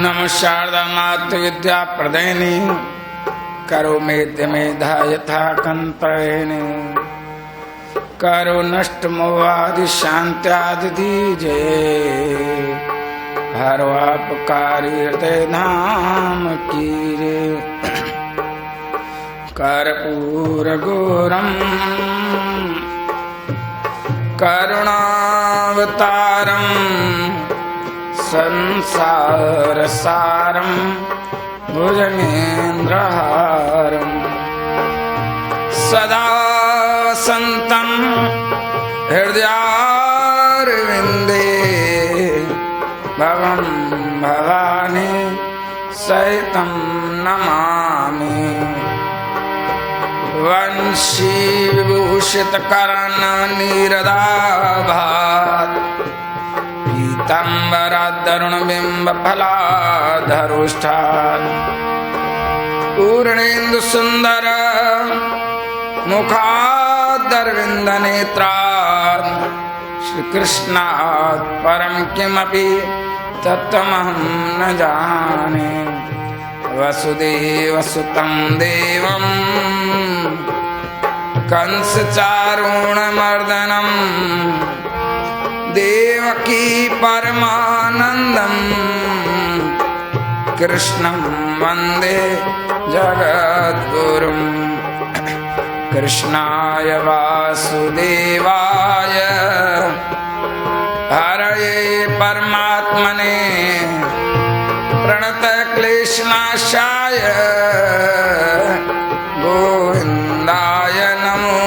नमः शारदा मातृ विद्या प्रदेनी करो मेद्य मेधा यथा कंत्रेणी करो नष्ट मोहादि शांत्यादि दीजे हरो आपकारी हृदय धाम कीरे कर्पूर गौरम करुणावतारम संसार सारम भुजगेन्द्रहारम सदा वसन्तं हृदयारविन्दे भवं भवानी सहितं नमामि वंशी विभूषित कर्णनीरदाभात् पीताम्बरादरुण बिंब फलाधरुष्ठात् पूर्णेन्दु सुंदर मुखादरविंद नेत्रात् श्री कृष्णात् परम किमपि तत्त्वमहं न जाने वसुदेव सुतं देवं कंस चारूणमर्दनं देवकी परमानंदं कृष्णं वंदे जगद्गुरुं कृष्णाय वासुदेवाय हरये परमात्मने प्रणतक्लेशनाशाय गोविन्दाय नमो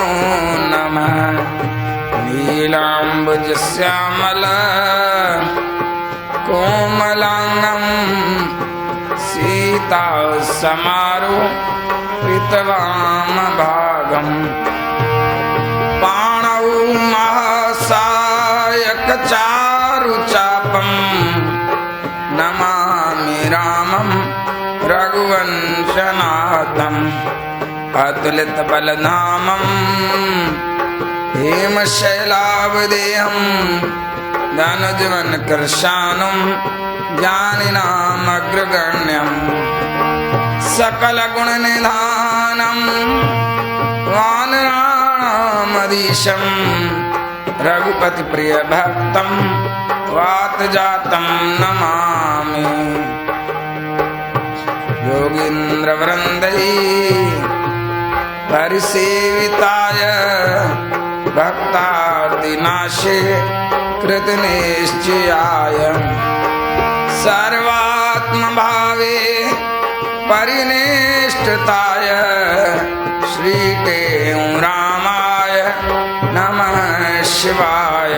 नमः नीलाम्बुजश्यामल कोमलांगं सीतासमारोपितवामभागं पाणौ महासायकचारुचापं नमामि रामं रघुवंशनाथम् अतुलितबलधामं हेमशैलावदेहं धनुजवनकृशानुं ज्ञानिनामग्रगण्यं सकलगुणनिधानं वानराणामधीशं रघुपतिप्रियभक्तं वातजातं नमामि योगीन्द्रवृन्दै परिसेविताय भक्तार्तिनाशे कृतनिश्चयाय सर्वात्मभावे परिनिष्ठिताय श्रीते रामाय नमः शिवाय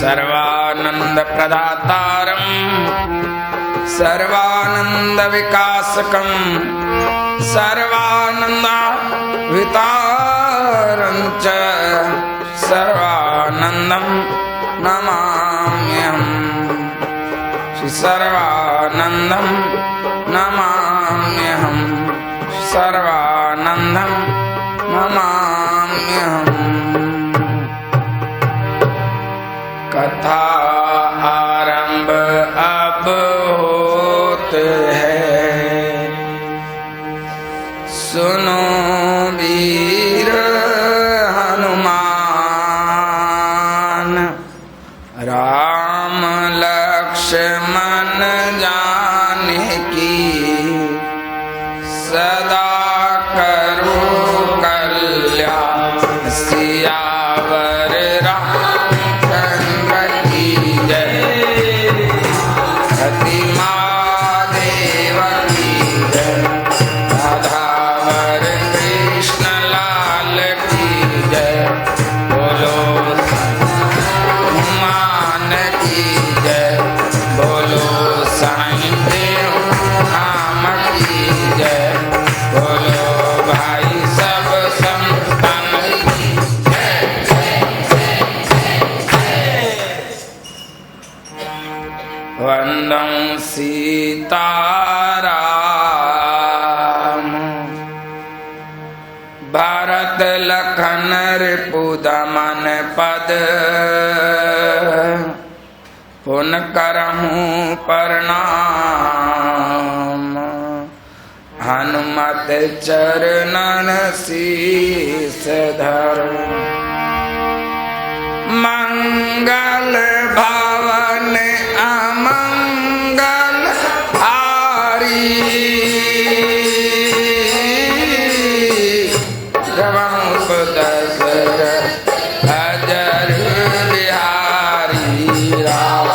सर्वानन्दप्रदातारं सर्वानन्दविकासकं सर्वानन्दवितारं च सर्वानन्दं नमाम्यहम् श्री सर्वानन्दं नमाम्यहम् सर्वानन्दं नमाम्यहम् कथा आरंभ अब होते हैं सुनो वीर हनुमान राम लक्ष्मण जानकी सदा करो कल्याण सियावर रामचंद्र की जय सती महादेव की जय राधावर कृष्ण लाल की जय बोलो हनुमान की जय बोलो साईं देव धाम की जय बोलो भाई सब संतन की वंदं सीताराम भरत लखन रिपुदमन पद पुन पुन करहूँ प्रणाम। हनुमत चरणन शीस धर। मंगल भवन अमंगल हारी। अजर बिहारी राम।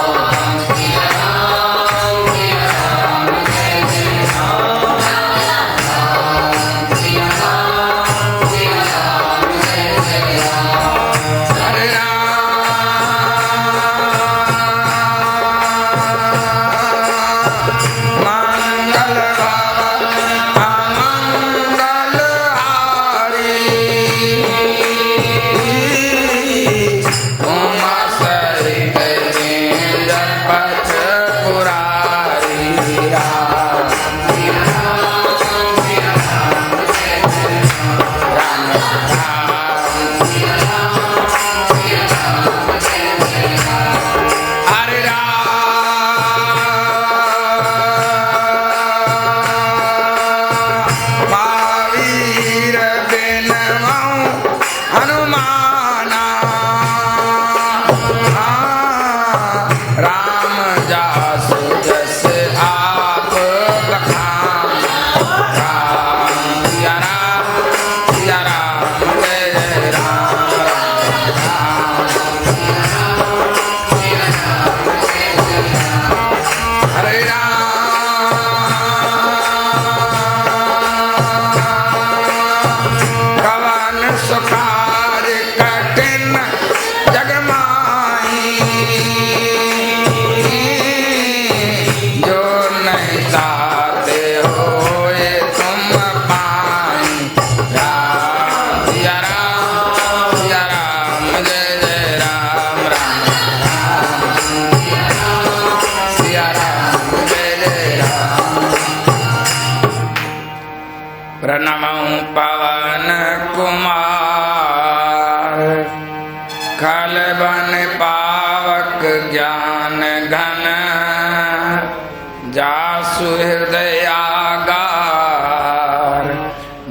प्रणमं पवन कुमार। खल बन पावक ज्ञान घन। जासु हृदयागार।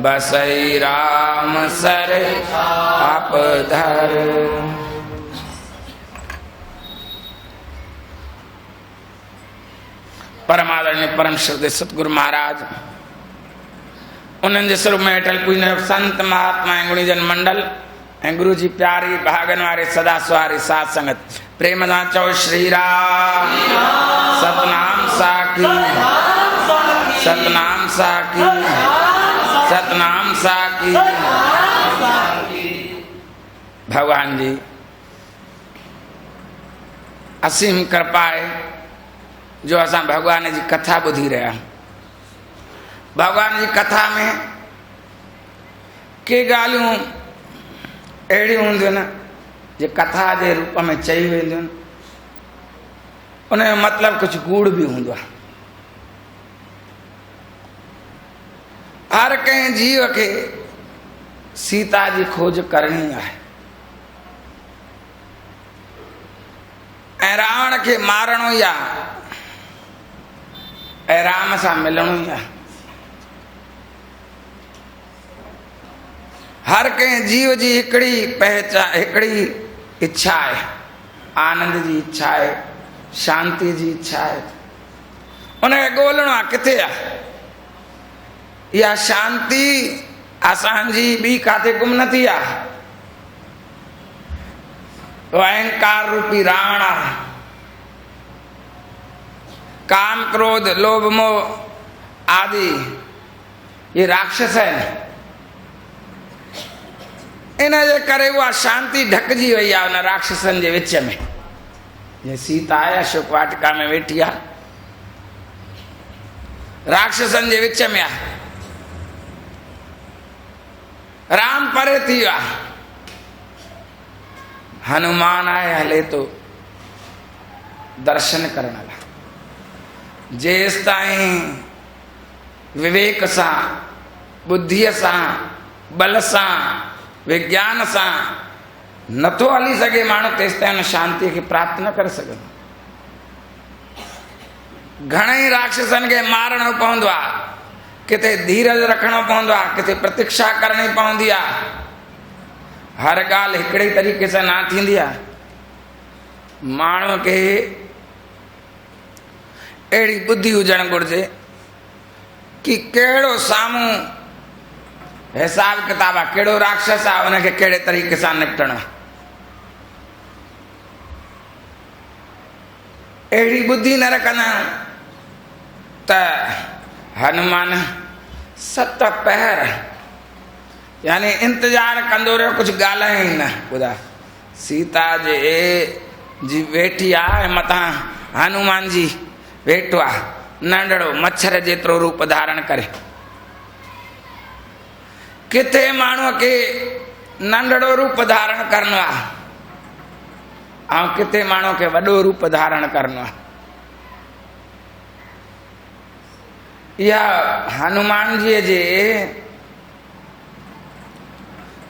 बसई राम सर अपधर। परमादरणीय परम श्रद्धेय सतगुरु महाराज उन्हनि जे स्वरूप में अटल पूजन संत महात्मा ऐं गुणीजन मंडल ऐं गुरु जी प्यारी भागन वारे सदा सवारी साथ संगत प्रेम सां चओ श्री राम। सतनाम साखी सतनाम साखी सतनाम साखी। भगवान जी असीम कृपा है जो असां भगवान जी कथा ॿुधी रहिया। भगवान जी कथा में के ॻाल्हियूं अहिड़ियूं हूंदियूं आहिनि जे कथा जे रूप में चई वेंदियूं आहिनि। उन जो मतिलबु कुझु कूड़ बि हूंदो आहे। हर कंहिं जीव खे सीता जी खोज करणी आहे ऐं रावण खे मारणो ई आहे ऐं राम सां मिलणो ई आहे। हर कंहिं जीव जी हिकिड़ी पहचान हिकिड़ी इच्छा आहे। आनंद जी इच्छा आहे, शांति जी इच्छा आहे। उनखे ॻोल्हणो आहे किथे आहे इहा शांति। असांजी ॿी काथे गुम न थी आहे। अहंकार रूपी रावण आहे। काम क्रोध लोभ मोह आदि ये राक्षस आहिनि। इन जे करे उहा शांति ढकजी वई आहे उन राक्षसनि जे विच में। जीअं सीता आहे अशोक वाटिका में वेठी आहे, राक्षसनि जे विच में आहे। राम परे थी वियो आहे। हनुमान आहे हले तो दर्शन करण लाइ। जेसि ताईं विवेक सां बुद्धीअ सां बल सां विज्ञान सां नथो हली सघे माण्हू तेसि ताईं शांति खे प्राप्त न करे सघंदो। घणेई राक्षसनि खे मारणो पवंदो आहे, किथे धीरज रखणो पवंदो आहे, किथे प्रतीक्षा करणी पवंदी आहे। हर ॻाल्हि हिकिड़े तरीक़े सां न थींदी आहे। माण्हूअ खे अहिड़ी बुद्धि हुजणु घुरिजे कि कहिड़ो साम्हूं हिसाब किताब आहे, कहिड़ो राक्षस आहे, उनखे कहिड़े तरीक़े सां निपटणो आहे। अहिड़ी बुद्धि न रखंदा त हनुमान 7 पहर यानी इंतजार कंदो रहियो, कुछ ॻाल्हाए ई न। ॿुधा सीता जी वेठी आहे, मथां हनुमान जी वेठो आहे, नंढड़ो मच्छर जेतिरो रूप धारण करे। किथे माण्हूअ खे नंढड़ो रूप धारण करणो आहे ऐं किथे माण्हूअ खे वॾो रूप धारण करणो आहे। इहा हनुमान जी जे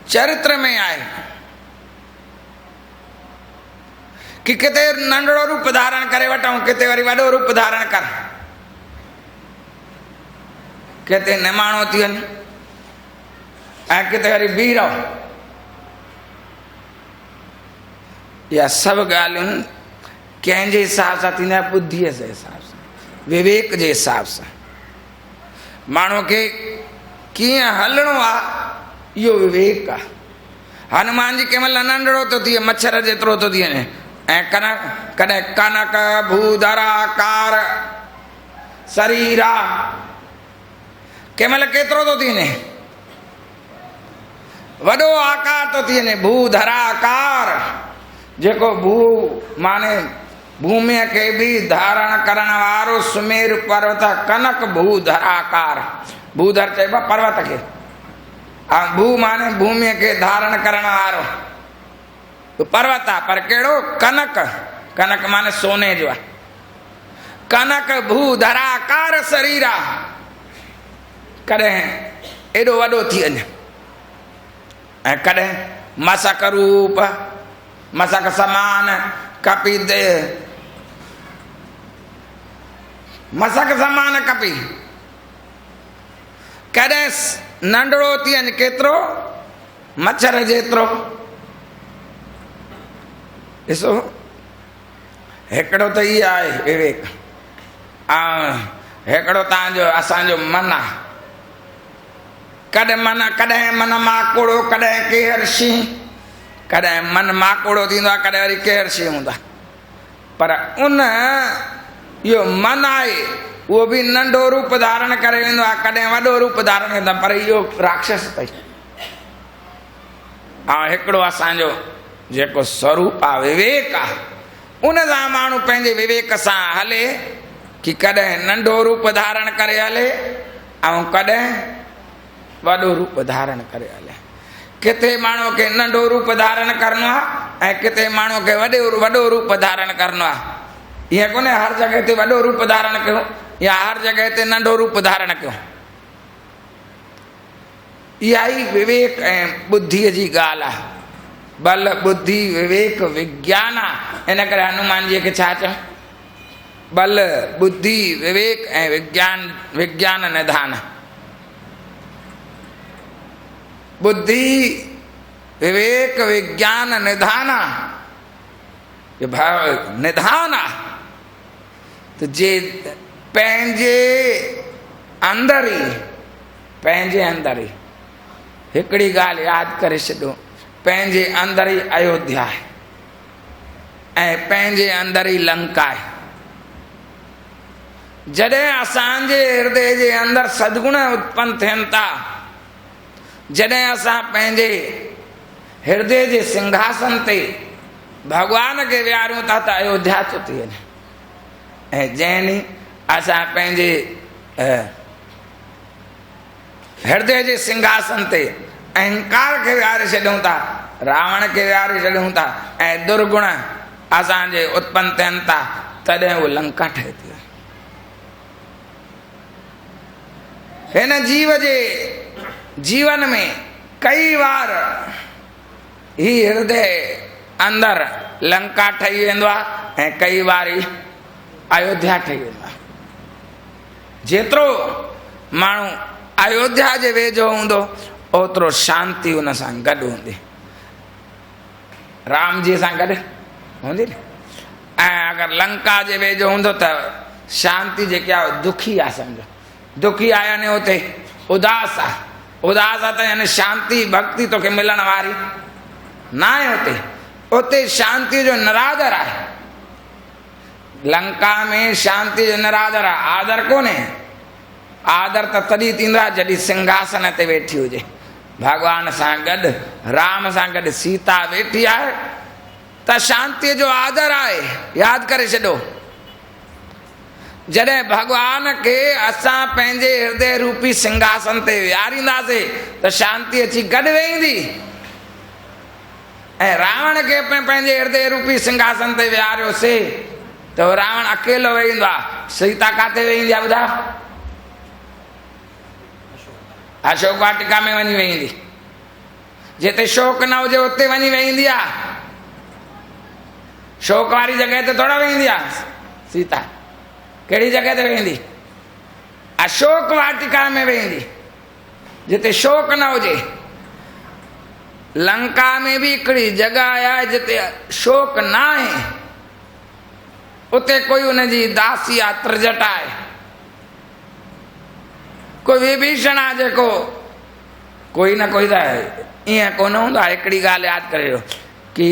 चरित्र में आहे कि किथे नंढड़ो रूप धारण करे वठूं, किथे वरी वॾो रूप धारण कर, किथे निमाणो थी वञे ऐं किथे वरी बीह रहो। इहा सभु ॻाल्हियूं कंहिंजे हिसाब सां थींदा, बुद्धीअ जे हिसाब सां, विवेक जे हिसाब सां। माण्हूअ खे कीअं हलणो आहे इहो विवेक आहे। हनुमान जी कंहिं महिल नंढड़ो थो थिए, मच्छर जेतिरो थो थी वञे, ऐं कॾहिं कनक भूधराकार शरीरा, कंहिं महिल केतिरो थो थी वञे, वॾो आकार थो थी वञे, भूधराकार, जेको भू माने भूमिअ खे बि धारण करण वारो सुमेर पर्वत, कनक भूधराकार, भूधर चइबो पर्वत खे, ऐं भू माने भूमिअ खे धारण करण वारो पर्वत आहे, पर कहिड़ो कनक, कनक माने सोने जो आहे। कनक भूधराकार शरीर आहे, कॾहिं एॾो वॾो थी वञे, ऐं कॾहिं मसक रूप, मसक समान कपी दे, मसक समान कपी, कॾहिं नंढड़ो थी वञे, केतिरो मच्छर जेतिरो। ॾिसो हिकिड़ो त इहो आहे विवेक, ऐं हिकिड़ो तव्हांजो असांजो मन आहे। कॾहिं मन माकोड़ो, कॾहिं केहर शी, कॾहिं मन माकोड़ो थींदो आहे, कॾहिं वरी केहर शी हूंदो आहे। पर उन इहो मन आहे उहो बि नंढो रूप धारण करे वेंदो आहे, कॾहिं वॾो रूप धारण कंदो आहे, पर इहो राक्षस अथई। ऐं हिकिड़ो असांजो जेको स्वरूप आहे विवेक आहे, उन सां माण्हू पंहिंजे विवेक सां हले कि कॾहिं नंढो रूप धारण करे हले ऐं कॾहिं वॾो रूप धारण करे हले। किथे माण्हूअ खे नंढो रूप धारण करणो आहे ऐं किथे माण्हूअ खे वॾो रूप धारण करणो आहे। ईअं कोन्हे हर जॻह ते वॾो रूप धारण कयो या हर जॻह ते नंढो रूप धारण कयो। इहा ई विवेक ऐं बुद्धीअ जी ॻाल्हि आहे। बल बुद्धि विवेक विज्ञान आहे। इन करे हनुमान जी खे छा चऊं? बल बुद्धि विवेक ऐं विज्ञान निधान। बुद्धि विवेक विज्ञान निधान निधान त जे पंहिंजे अंदर ई हिकिड़ी ॻाल्हि यादि करे छॾियो, पंहिंजे अंदर ई अयोध्या आहे ऐं पंहिंजे अंदर ई लंका आहे। जॾहिं असांजे हृदय जे अंदर सदगुण उत्पन्न थियनि था, जॾहिं असां पंहिंजे हृदय जे सिंघासन ते भगवान खे विहारियूं था त अयोध्या थो थी वञे। ऐं जंहिं ॾींहुं असां पंहिंजे हृदय जे सिंघासन ते अहंकार खे विहारे छॾियूं था, रावण खे विहारे छॾियूं था ऐं दुर्गुण असांजे उत्पन्न थियनि था, तॾहिं उहो लंका ठहे थी। हिन जीव जे जीवन में कई बार ही हृदय अंदर लंका ठही वेंदो आहे ऐं कई बार अयोध्या ठही वेंदो आहे। जेतिरो माण्हू अयोध्या जे वेझो हूंदो ओतिरो शांति उन सां गॾु हूंदी, राम जी सां गॾु हूंदी न। ऐं अगरि लंका जे वेझो हूंदो त शांति जेकी आहे दुखी आहे, सम्झो दुखी आहे यानी उते उदास आहे, उदास आहे त यानी शांति भक्ति तोखे मिलण वारी न आहे। उते उते शांति जो निरादर आहे, लंका में शांति जो निरादर आहे, आदर कोन्हे। आदर त तॾहिं थींदो आहे जॾहिं सिंघासन ते वेठी हुजे, भॻवान सां गॾु राम सां गॾु सीता वेठी आहे त शांतीअ जो आदर आहे। यादि करे छॾो, जॾहिं भॻवान खे असां पंहिंजे हृदय रूपी सिंघासन ते विहारींदासीं त शांती अची गॾु वेहींदी। ऐं रावण खे पंहिंजे हृदय रूपी सिंघासन ते विहारियोसीं त रावण अकेलो वेहींदो आहे, सीता काथे वेहींदी आहे ॿुधायो? अशोक वाटिका में वञी वेहींदी, जिते शोक न हुजे उते वञी वेहींदी आहे। शोक वारी जॻह ते थोड़ा वेहींदी आहे सीता, कहिड़ी जॻह ते वेहींदी? अशोक वाटिका में वेहींदी, जिते शोक न हुजे। लंका में भी हिकिड़ी जॻह आहे जिते शोक न आहे, उते कोई उनजी दासी आहे, त्रिजट आहे, कोई विभीषण आहे जेको कोई न कोई त ईअं कोन हूंदो आहे। हिकिड़ी ॻाल्हि यादि करियो कि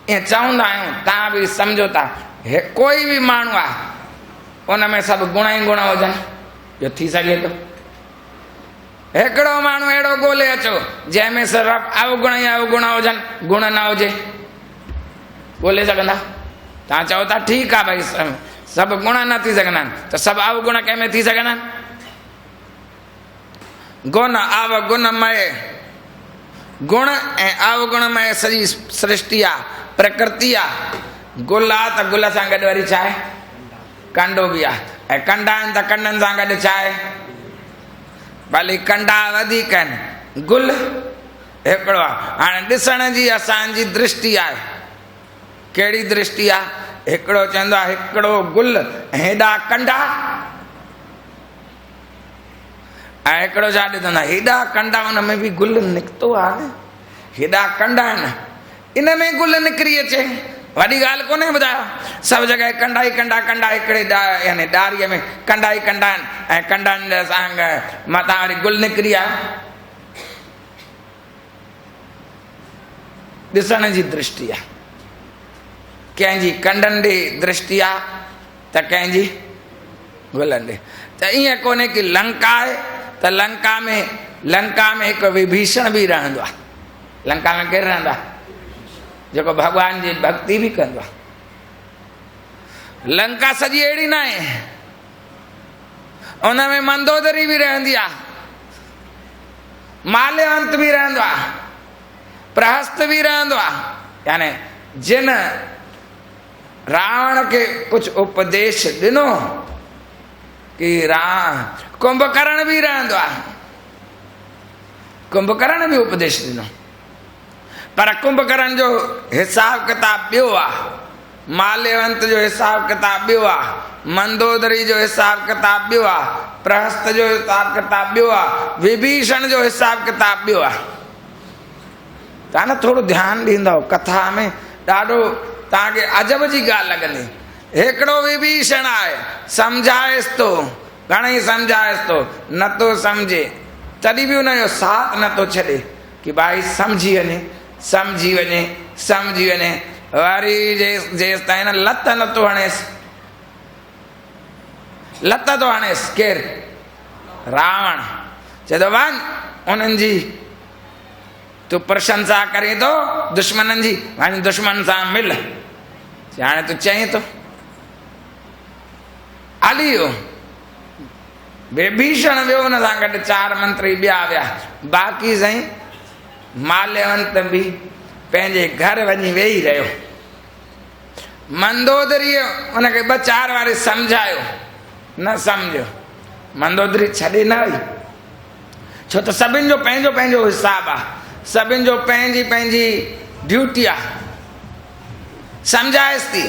ईअं चवंदा आहियूं, तव्हां बि सम्झो था, कोई बि माण्हू आहे उन में सभु गुण ई गुण हुजनि, इहो थी सघे थो? हिकिड़ो माण्हू अहिड़ो ॻोल्हे अचो जंहिंमें सिर्फ़ु अवगुण ई अवगुण हुजनि, गुण न हुजे, ॻोल्हे सघंदा? तव्हां चओ था ठीकु आहे भई सभु गुण न थी सघंदा आहिनि, त सभु अवगुण कंहिंमें थी सघंदा आहिनि? गुण अवगुणमय, गुण ऐं अवगुणमय सॼी सृष्टि आहे, प्रकृति आहे। गुल आहे त गुल सां गॾु वरी छा आहे? कंडो बि आहे। ऐं कंडा आहिनि त कंडनि सां गॾु छा आहे? भली कंडा वधीक आहिनि, गुल हिकिड़ो आहे। हाणे ॾिसण जी असांजी दृष्टि आहे, कहिड़ी दृष्टि आहे? हिकिड़ो चवंदो आहे हिकिड़ो गुल हेॾा कंडा, ऐं हिकिड़ो छा ॾिसंदा हेॾा कंडा, हुन में बि गुल निकितो आहे, हेॾा कंडा आहिनि, इन में गुल निकिरी अचे, वॾी ॻाल्हि कोन्हे ॿुधायो? सभु जॻह कंडा ई कंडा, कंडा हिकिड़े यानी डारीअ में कंडा ई कंडा आहिनि, ऐं कंडनि सां मथां वरी गुल निकिरी आहे। ॾिसण जी दृष्टि आहे, कंहिंजी कंडनि ॾे दृष्टि आहे त कंहिंजी गुलनि ॾे। त ईअं कोन्हे कि लंका आहे त लंका में हिकु विभीषण बि रहंदो आहे। लंका में केरु रहंदो आहे? जेको भॻवान जी भक्ति बि कंदो आहे। लंका सॼी अहिड़ी न आहे, उन में मंदोदरी बि रहंदी आहे, माल्यवंत बि रहंदो आहे, प्रहस्त बि रहंदो आहे। यानी जिन रावण खे कुझु उपदेश ॾिनो कि कुंभकर्ण बि रहंदो आहे, कुंभकर्ण बि उपदेश ॾिनो, पर कुंभकर्ण जो हिसाब किताब ॿियो आहे, माल्यवंत जो हिसाब किताब ॿियो आहे, मंदोदरी जो हिसाब किताब ॿियो आहे, प्रहस्त जो हिसाब किताब ॿियो आहे, विभीषण जो हिसाब किताब ॿियो आहे। तव्हां न थोरो ध्यानु ॾींदव कथा में, ॾाढो तव्हांखे अजब जी ॻाल्हि लॻंदी। हिकिड़ो विभीषण आहे, सम्झाएसि थो, घणेई सम्झाएसि थो, नथो सम्झे, तॾहिं बि हुनजो साथ नथो छॾे कि भाई सम्झी वञे, सम्झी वञे, सम्झी वञे। वरी जेसि ताईं न लत नथो हणेसि, लत थो हणेसि केरु? रावण। चए थो वञ उन्हनि जी तूं प्रशंसा करे थो दुश्मननि जी, वञ दुश्मन सां मिल। हाणे तूं चई थो हली वियो। विभीषण वियो, हुन सां गॾु 4 मंत्री ॿिया विया, बाक़ी साईं माल्यवंत बि पंहिंजे घर वञी वेही रहियो। मंदोदरीअ हुनखे 2-4 वारी सम्झायो, न सम्झियो, मंदोदरी छॾे न वई, छो त सभिनि जो पंहिंजो पंहिंजो हिसाब आहे, सभिनि जो पंहिंजी पंहिंजी ड्यूटी आहे। सम्झाएसि थी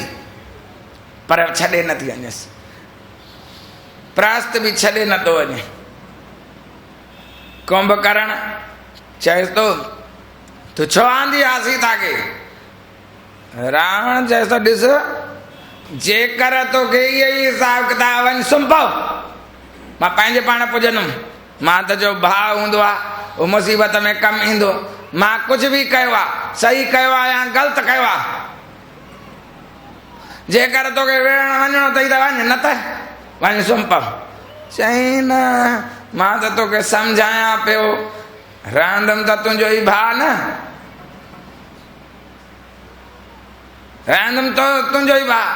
पर छॾे नथी वञेसि। प्रस्थ भी छॾे नथो वञे। कुंभकर्ण चएसि थो तूं छो आंदी आहे सीता खे? रावण चएसि थो ॾिस जेकर तोखे इहो ई हिसाब किताब वञ सुम्ह पओ, मां पंहिंजे पाण पुॼंदुमि। मां त जो भाउ हूंदो आहे उहो मुसीबत में कमु ईंदो। मां कुझु बि कयो आहे, सही कयो आहे या ग़लति कयो आहे, जेकर तोखे वेहण वञिणो अथई त वञ, न त वञ सुम्ह पओ। चई न मां त तोखे सम्झायां पियो, रहंदुमि त तुंहिंजो ई भाउ न, रहंदुमि तो तुंहिंजो ई भाउ,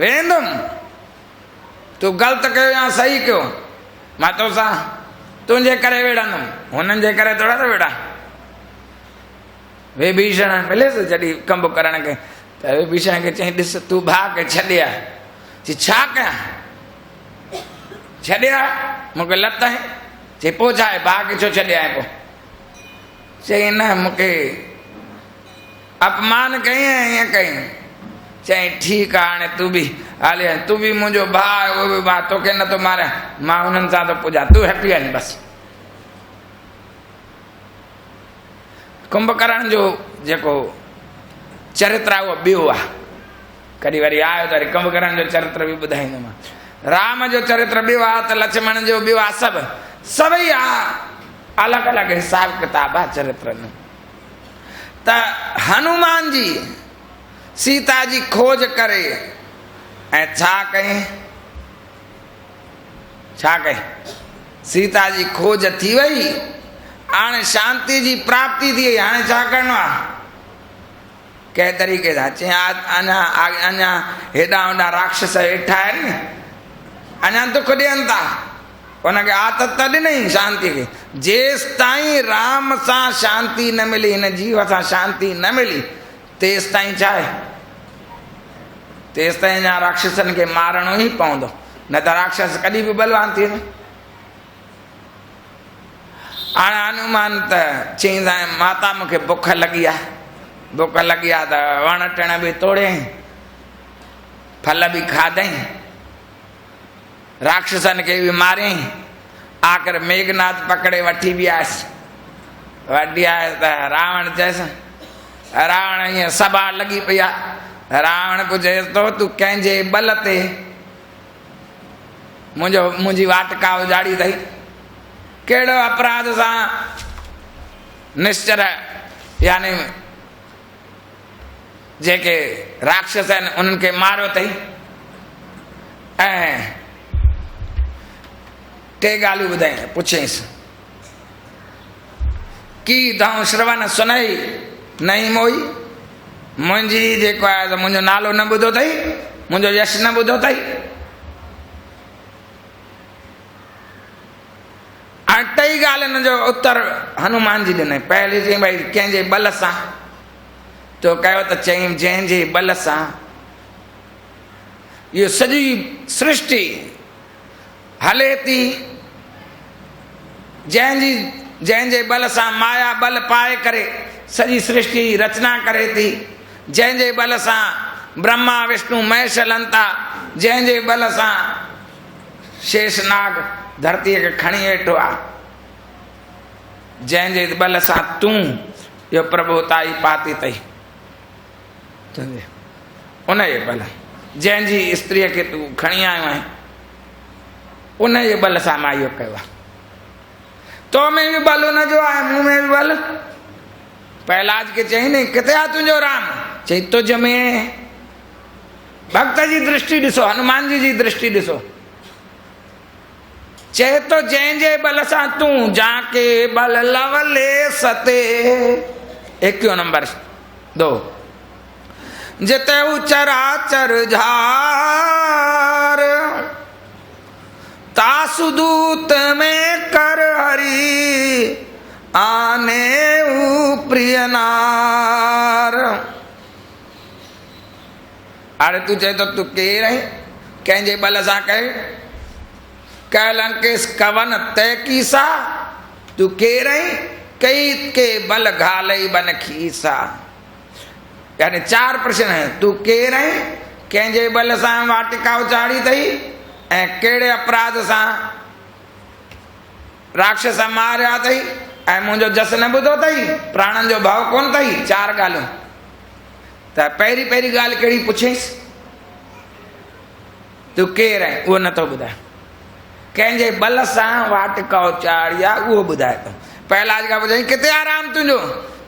वेंदुमि। तूं ग़लति कयो या सही कयो, मां तोसां तुंहिंजे करे विढ़ंदुमि, हुननि जे करे थोरा थो विढ़ा। विभीषण मिलेसि जॾहिं कुंभकर्ण खे, त विभीषण खे चई ॾिस तूं भाउ खे छॾे आ। चई छा कयां? छॾे आ मूंखे लत आहे। चई पोइ छा आहे, भाउ खे छो छॾे आए? पोइ चई न मूंखे अपमान कई ईअं कई। चई ठीकु आहे हाणे तूं बि हले, तूं बि मुंहिंजो भाउ, उहो बि भाउ, तोखे नथो मारियां, मां हुननि सां थो पुॼां, तूं हैप्पी आहीं बसि। कुंभकर्ण जो जेको चरित्र आहे उहो ॿियो आहे, कॾहिं वरी आयो त वरी कुंभकर्ण जो चरित्र बि ॿुधाईंदोमांव। राम जो चरित्र ॿियो आहे त लक्ष्मण जो ॿियो आहे, सभई आहे, अलॻि अलॻि हिसाब किताब आहे चरित्र में। त हनुमान जी सीता जी खोज करे ऐं छा कई, सीता जी खोज थी वई, हाणे शांति जी प्राप्ति थी वई। हाणे छा करिणो आहे, कंहिं तरीक़े सां चई अञा हेॾा होॾा राक्षस वेठा आहिनि, अञा दुख ॾियनि था, हुनखे आदत त ॾिनई शांति खे। जेसि ताईं राम सां शांति न मिली, हिन जीव सां शांति न मिली, तेसि ताईं छा आहे, तेसि ताईं अञा राक्षसनि खे मारणो ई पवंदो, न त राक्षस कॾहिं बि बलवान थी वञे। हाणे हनुमान त चईंदा आहिनि माता मूंखे बुख लॻी आहे, बुख लॻी आहे त वण टिण बि तोड़ियईं, फल बि खाधई, राक्षसनि खे बि मारियईं, आख़िर मेघनाथ पकड़े वठी बि आयसि। वठी आयसि त रावण चयसि, रावण ईअं सभा लॻी पई आहे। रावण को चएसि थो तूं कंहिंजे बल ते मुंहिंजी वाटिका उजाड़ी अथई, कहिड़ो अपराध सां निश्चर यानी जेके राक्षस आहिनि उन्हनि खे मारियो अथई। ऐं टे ॻाल्हियूं ॿुधाई पुछईंसि, की दाऊं श्रवण सुनई नई मोई, मुंहिंजी जेको आहे त मुंहिंजो नालो न ॿुधो अथई, मुंहिंजो यश न ॿुधो अथई। हाणे टई ॻाल्हियुनि जो उत्तर हनुमान जी ॾिनई। पहले चई भई कंहिंजे बल सां, तो कयो त चई जंहिंजे बल सां इहो सॼी सृष्टि हले थी, जंहिंजे बल सां माया बल पाए करे सॼी सृष्टि रचना करे थी, जंहिंजे बल सां ब्रह्मा विष्णु महेश हलनि था, जंहिंजे बल सां शेषनाग धरतीअ खे खणी वेठो आहे, जंहिंजे बल सां तूं इहो प्रभुताई पाती अथई, उन जे बल, जंहिंजी स्त्रीअ खे तूं खणी आयो आहीं, उन जे बल सां मां इहो कयो आहे। तो में बि बल हुनजो आहे, मूं में बि बल। प्रहलाद खे चई न किथे आहे तुंहिंजो राम? चई तुझ में। भक्त जी दृष्टि ॾिसो, हनुमान जी दृष्टि ॾिसो, चए तो जंहिंजे बल सां तूं जाके बल लवले सते। 21 नंबर 2 जिते चराचर झार तासुदूत में कर हरि आने प्रिय नार। अरे तू चए तो तू केर है, कंहिंजे बल सां कहे, कह लंकेश कवन तय कीसा, तू केर है, कई के बल घालई बन खीसा। यानी 4 प्रश्न है। तू केर है, कंहिंजे बल सां वाटिका उचाड़ी अथई, ऐं कहिड़े अपराध सां राक्षस मारिया अथई ऐं मुंहिंजो जस न ॿुधो अथई, प्राणनि जो भाव कोन अथई। 4 ॻाल्हियूं। त पहिरीं ॻाल्हि कहिड़ी पुछेसि, तूं केरु आहे उहो नथो ॿुधाए। कंहिंजे बल सां वाटिका चाढ़ी आहे उहो ॿुधाए थो। पहलाज खां पुछाई किथे आराम तुंहिंजो,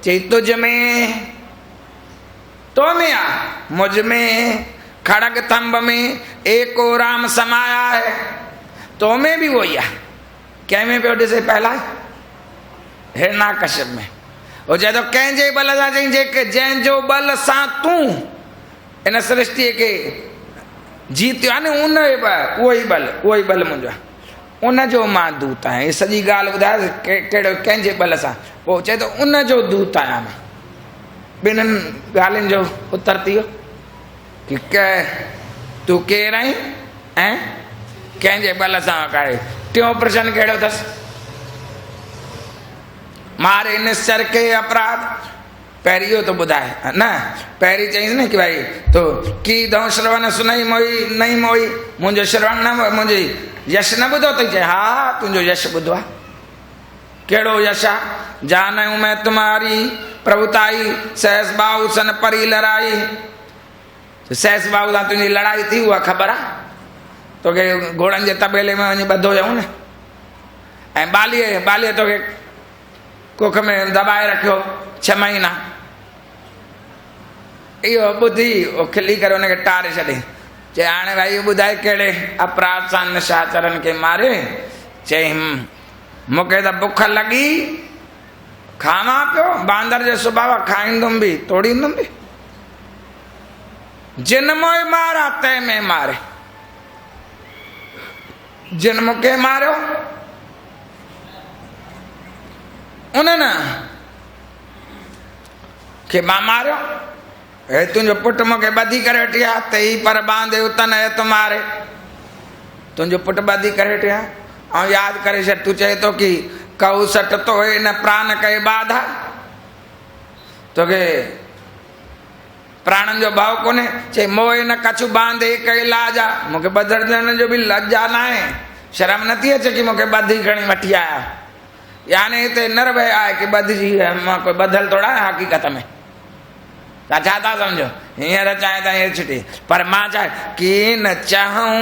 चई तुझ में, तो में आ, मुझ में खड़ग थंब में एको राम समाया है। तो में भी वही आहे। कंहिंमें पियो ॾिसे पहलाज? हिरणाकश्यप में। वो चए थो कंहिंजे बल सां, चई जंहिंजो बल सां तूं इन सृष्टि के जीतियो आहे न, उहो ई बल मुंहिंजो आहे, उनजो मां दूत आहियां। हे सॼी ॻाल्हि ॿुधाए कहिड़ो कंहिंजे बल सां। पोइ चए थो उनजो दूत आहियां मां। ॿिन्हिनि ॻाल्हियुनि जो उत्तर थी वियो कि तूं केरु आहीं ऐं कंहिंजे बल सां करे। टियों प्रश्न कहिड़ो अथसि? मारे निश्चर के अपराध। पहिरीं इहो तो ॿुधाए न, पहिरीं चईंसि न कि भाई तो की दऊं श्रवण सुनई मोई नहीं मोई, मुंहिंजो श्रवण न, मुंहिंजी यश न ॿुधो अथई? चए हा तुंहिंजो यश ॿुधो आहे। कहिड़ो यश आहे? जानूं मैं तुम्हारी प्रभुताई, सहस बाहु सन परी लड़ाई। सहस बाहु सां तुंहिंजी लड़ाई थी, उहा ख़बर आहे तोखे। घोड़नि जे तबेले में वञी ॿधो हुयऊं न, ऐं बालीअ तोखे कुख में दबाए रखियो 6 महीना। इहो ॿुधी उहो खिली करे हुनखे टारे छॾे। चए हाणे भाई ॿुधाए कहिड़े अपराध सां निशाचरनि खे मारे? चई मूंखे त बुख लॻी, खावां पियो, बांदर जो सुभाउ खाईंदुमि बि तोड़ींदुमि बि। जिन मोए मारा तंहिं में मारे। जिन मूंखे मारियो उन्हनि खे मां मारियो। हे तुंहिंजो पुटु मूंखे ॿधी करे वेठी आहे, त ई पर बांधे उतन है तुम्हारे। तुंहिंजो पुटु ॿधी करे वेठी आहे। ऐं यादि करे छॾ, तूं चए थो की कहू सट तो न प्राण कहे बाधा। तोखे प्राणनि जो भाव कोन्हे। चई मोए न कछु बांधे कई लाजा। मूंखे ॿधण जो बि लज्जा न आहे, शर्म नथी अचे की मूंखे ॿधी खणी वठी आया। यानी हिते निर्भय आहे की ॿधजी मां कोई ॿधल थोड़ा आहे हक़ीक़त में। तव्हां छा था सम्झो? हींअर चाहे त हींअर छुटी, पर मां चाहे की न चाहूं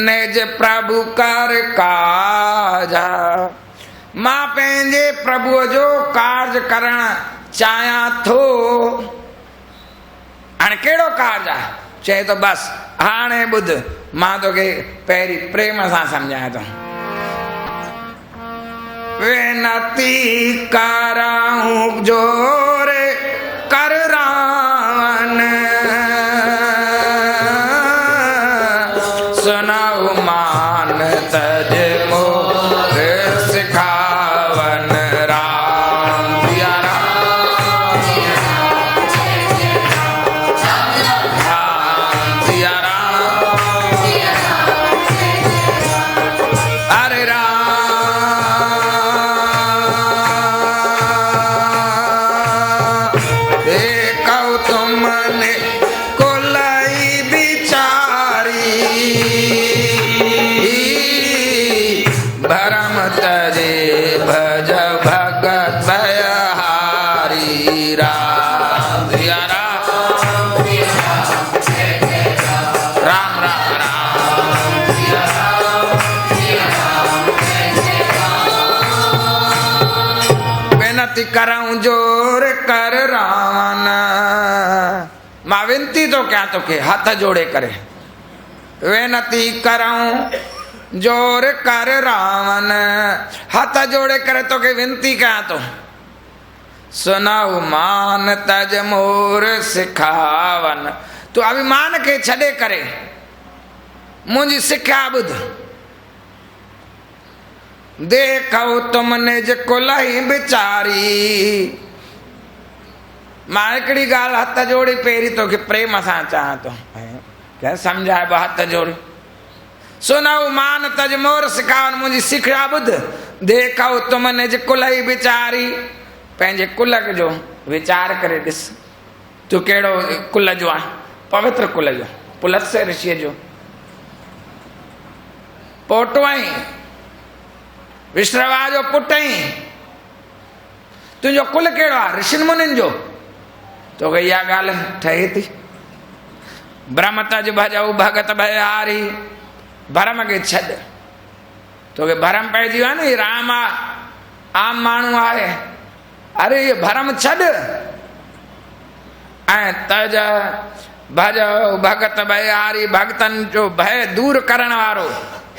निज प्रभु कर काजा। मां पंहिंजे प्रभुअ जो कार्ज करण चाहियां थो। हाणे कहिड़ो कार्ज आहे? चए थो बसि हाणे ॿुध, मां तोखे पहिरीं प्रेम सां सम्झायां थो। वेनती कराऊं जोर कर रावण, सुनाऊ मान तज मोर सिखावन। राम सिया राम, राम सिया राम, हरे राम। कराऊं जोर कर रावण। मां विनती तो कयां तोखे हथ जोड़े करे। वेनती कराऊं जोर कर रावण, हथ जोड़े करे तोखे विनती कयां तो। सुनाऊ मान तज मोर सिखावन। तू अभिमान खे छॾे करे मुंहिंजी सिख्या ॿुध। देखो तुम निज कुल ही बिचारी। मां हिकिड़ी ॻाल्हि हथ जोड़ी पहिरीं तोखे प्रेम सां चाहियां थो, क्या सम्झाए हथ जोड़ी। सुनाऊ मान तज मोर सिखावन, मुंहिंजी सिख्या ॿुध। देखो तुम निज कुल ही बिचारी। पंहिंजे कुल जो वीचार करे ॾिस, तूं कहिड़ो कुल जो आहे? पवित्र कुल जो, पुलत्स्य ऋषिअ जो। पोटो आहीं, विश्रवा जो पुट आहीं, तुंहिंजो कुल कहिड़ो आहे? ऋषिनि मुनिनि जो। तोखे इहा ॻाल्हि ठहे थी? ब्रह्म तज भजऊ भगत भयहारी, भरम खे छॾ। तोखे भरम पइजी वियो आहे न, हीउ राम आहे, आम माण्हू आहे। अरे ये भरम छॾ ऐं तज भजऊ भगत भयहारी, भगतनि जो भय दूर करण वारो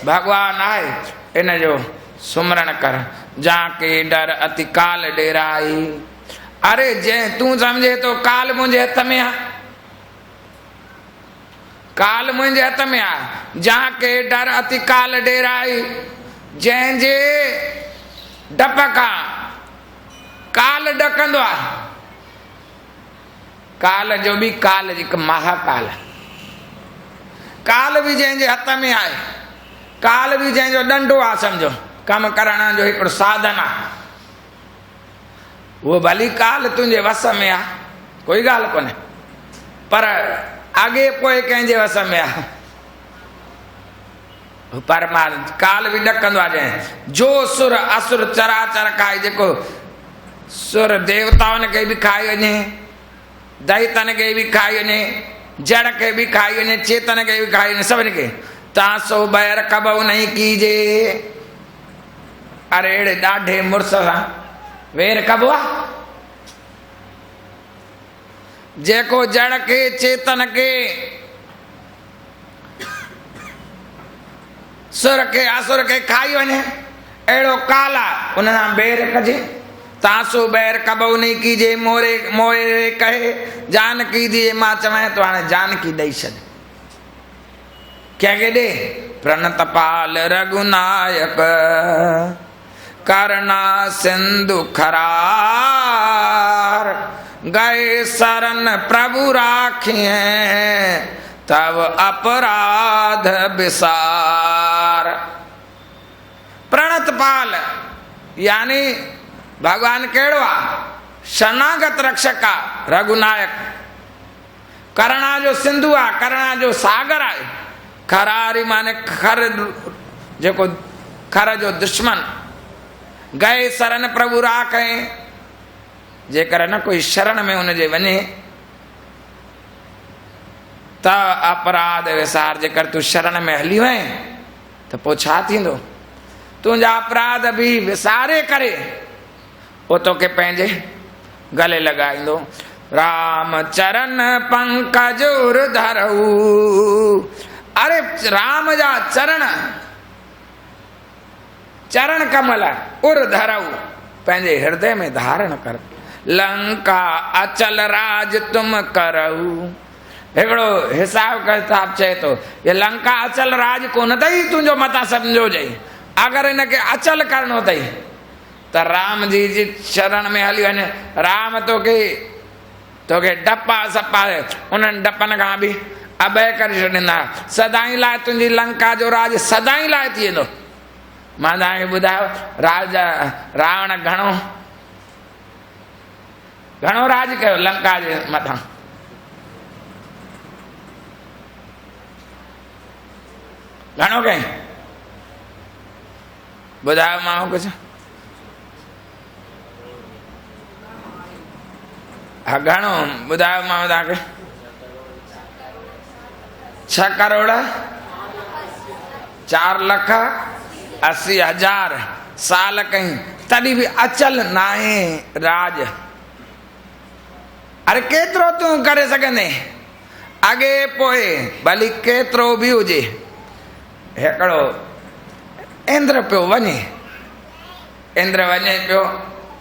भगवान आहे, इन जो सुमरण कर। जाके डर अति काल डेराई। अरे जंहिं तूं समझे तो काल मुंहिंजे हथ में आहे, काल मुंहिंजे हथ में आहे। जाके डर अति काल डेराई, जंहिंजे डप खां काल ॾकंदो आहे। काल जो बि काल जी महाकाल, काल भी जंहिंजे हथ में आहे, काल भी जंहिंजो डंडो आहे, सम्झो कम करण जो हिकिड़ो साधन आहे। वो भली काल तुंहिंजे वस में आहे, कोई ॻाल्हि कोन्हे, पर आगे पोइ कंहिंजे वस में आहे। परमात्मा काल भी ॾकंदो आहे। जंहिं जो सुर असुर चराचर खाए, जेको सुर देवताउनि खे बि खाई वञे, दैतन खे बि खाई वञे, जड़ खे बि खाई वञे, चेतन खे बि खाई वञे, सभिनी खे। तव्हां सो बैर कबऊ नहीं कीजे। अरे अहिड़े ॾाढे मुड़ुस सां वेर कबो आहे? जेको जड़ खे चेतन खे सुर खे असुर खे खाई वञे, अहिड़ो काल आहे, उन सां बैर कजे। तासो बैर कबऊ नहीं कीजे, मोरे मोरे कहे जानकी दिए। मां चवां तो हाणे जानकी ॾेई छॾ। कंहिंखे ॾे? प्रणत पाल रघुनायक, करना सिंधु खरार। गए शरण प्रभु राखिए, तब अपराध विसार। प्रणत पाल यानी भगवान कहिड़ो आहे? शरणागत रक्षक आहे, रघुनायक। करुणा जो सिंधु आहे, करुणा जो सागर आहे। खरारी माने खर, जेको खर जो दुश्मन। गए शरण प्रभु राखिए, जेकर न कोई शरण में हुनजे वञे त अपराध विसार। जेकर तूं शरण में हली वएं त पोइ छा थींदो? तुंहिंजा अपराध बि विसारे करे वो तोखे पंहिंजे गले लॻाईंदो। राम चरण पंकज उर धरऊ। अरे राम जा चरण, चरण कमल उर धरऊ, पंहिंजे हृदय में धारण कर। लंका अचल राज तुम करऊ। हिकिड़ो हिसाब किताब चए थो, ये लंका अचल राज कोन अथई तुंहिंजो मथां सम्झो जई। अगरि हिनखे अचल करणो अथई त राम जी जी शरण में हली वञे। राम तोखे डपा सपा उन्हनि डपनि खां बि अभय करे छॾींदा। सदाई लाइ तुंहिंजी लंका जो राज सदाई लाइ थी वेंदो। मां तव्हांखे ॿुधायो, राजा रावण घणो राज कयो लंका जे मथां। घणो कई ॿुधायो माण्हू कुझु? हा घणो ॿुधायो माण्हू तव्हांखे? 6 करोड़ 4,80,000 साल कई, तॾहिं बि अचल नाहे राज। अरे केतिरो तूं करे सघंदे? अॻे पोइ भली केतिरो बि हुजे। हिकिड़ो इंद्र पियो वञे, इंद्र वञे पियो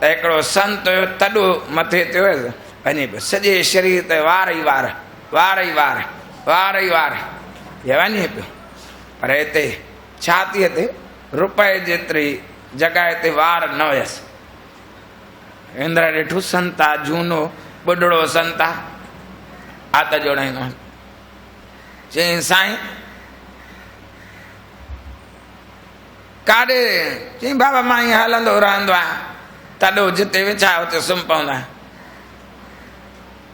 त हिकिड़ो संत हुयो, तॾो मथे ते वञे पियो, सॼे शरीर ते वार ई वार, वार ई वार, वार ई वार वञे पियो। पर हिते छातीअ ते रुपए जेतिरी जॻह ते वार न हुयसि। इंद्र ॾिठो संत आहे, झूनो ॿुढड़ो संत आहे, हथ जोड़ाईंदो। चई साईं काॾे? चई बाबा मां ईअं हलंदो रहंदो आहियां, तॾो जिते विछायो हुते सुम्ही पवंदो आहियां।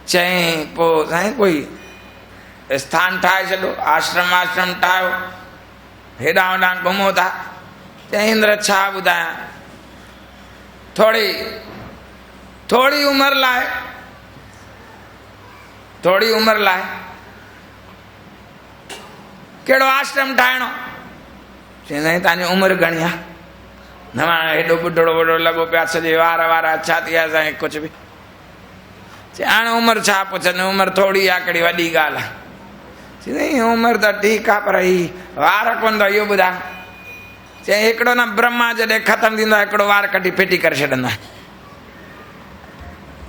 चई पोइ साईं कोई स्थान ठाहे छॾो, आश्रम ठाहियो, हेॾां होॾां घुमो था। चई इंद्र छा ॿुधायां, थोड़ी उम्र लाइ कहिड़ो आश्रम ठाहिणो? चवंदा आहिनि तव्हांजी उमिरि घणी आहे? न हेॾो ॿुढड़ो वॾो लॻो पिया, सॼे वार छा थी विया, असांखे कुझु बि। चई हाणे उमिरि छा पुछनि, उमिरि थोड़ी आहे, कहिड़ी वॾी ॻाल्हि आहे। चई उमिरि त ठीकु आहे, पर ही वार कोन थो, इहो ॿुधायो। चई हिकिड़ो न ब्रह्मा जॾहिं ख़तमु थींदो आहे, हिकिड़ो वार कढी फिटी करे छॾींदा।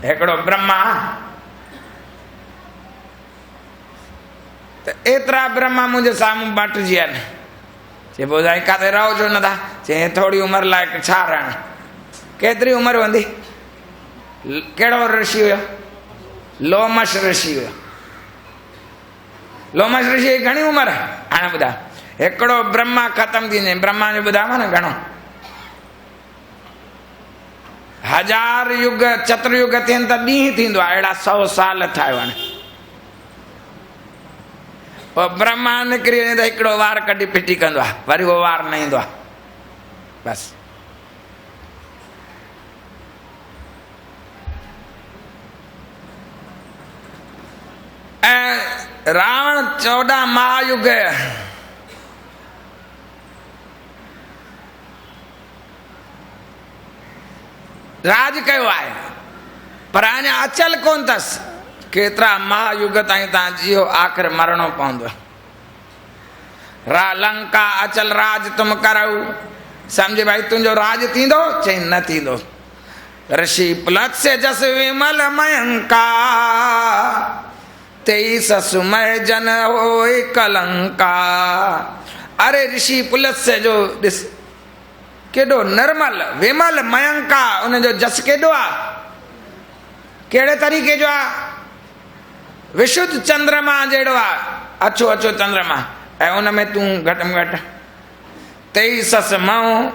हिकिड़ो ब्रह्मा, त एतिरा ब्रह्मा मुंहिंजे साम्हूं बटिजी आहिनि। चई पोइ साईं किथे रहो छो नथा? चई थोड़ी उमिरि लाइ छा रहणु? केतिरी उमिरि हूंदी? कहिड़ो ऋषि हुयो? लोमश ऋषि हुयो। लोमश ऋषि जी घणी उमिरि? हाणे ॿुधायो, हिकिड़ो ब्रह्मा ख़तमु थींदे, ब्रह्मा जो ॿुधायो न घणो, 1000 युग चतुर्युग थियनि त ॾींहुं थींदो आहे, अहिड़ा 100 साल ठाहियो। हाणे पोइ ब्रह्मा निकिरी वञे त हिकिड़ो वार कढी फिटी कंदो आहे, वरी उहो वार न ईंदो आहे, बसि। ऐं रावण 14 महायुग राज कयो आहे, पर अञा अचल कोन अथसि। केतिरा महायुग ताईं तव्हां जियो, आख़िर मरणो पवंदो। लंका अचल राज तुम करऊ, सम्झ भाई तुंहिंजो राज थींदो? चई न थींदो। ऋषि पुलत्स्य जस विमल मयंका, 23 सुमय जन होय कलंका। अरे ऋषि पुलत्स्य जो ॾिस केॾो निर्मल विमल मयंका, उनजो जस केॾो आहे, कहिड़े तरीक़े जो आहे? विशुद्ध चंद्रमा जहिड़ो आहे, अछो अछो चंद्रमा, ऐं उन में तूं घटि में घटि 23 सुमय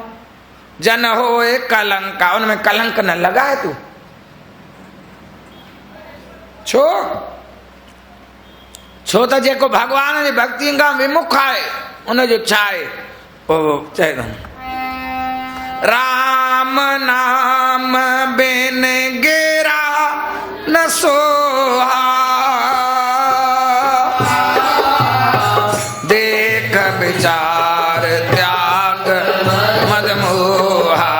जन होय कलंका, उन में कलंक न लॻाए तूं। छो त जेको भॻवान जी भक्ति खां विमुख आहे उनजो छा आहे? पोइ चए थो राम नाम बिन गिरा न सोहा, देख विचार त्याग मद मोहा।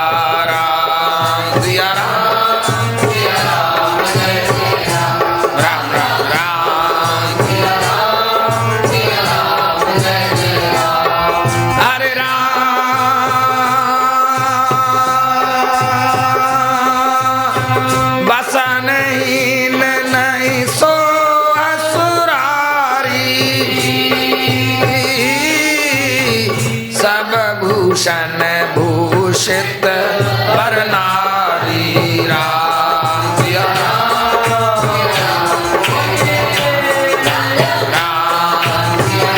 राम सिया राम, राम राम राम, हरे राम। बसनहीन नहीं सो असुरारी, सब भूषण भूषित पर नारी। राम सिया राम, राम सिया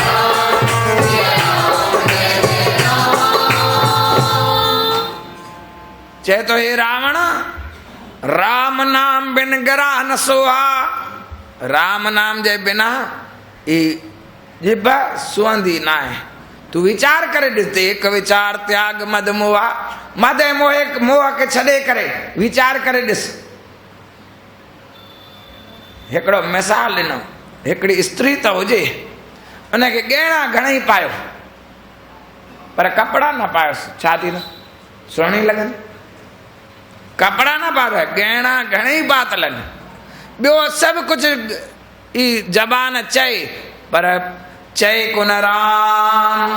चए तो हे रावण, राम नाम बिन गिरा न सोहा, राम नाम जे बिना ई जिभ सुहंदी न आहे। तू विचार करे ॾिस, एक विचार त्याग मद मोहा, मद ऐं मोह खे छॾे करे विचार करे ॾिस। हिकिड़ो मिसाल ॾिनो, हिकिड़ी स्त्री त हुजे, उनखे गहना घणेई पायो, पर कपिड़ा न पायोसि, छा थींदो? सुहिणी लॻंदी। कपिड़ा न पायो, गहना घणेई पातलनि, ॿियो सभु कुझु ई ज़बान चए, पर चए कोन राम।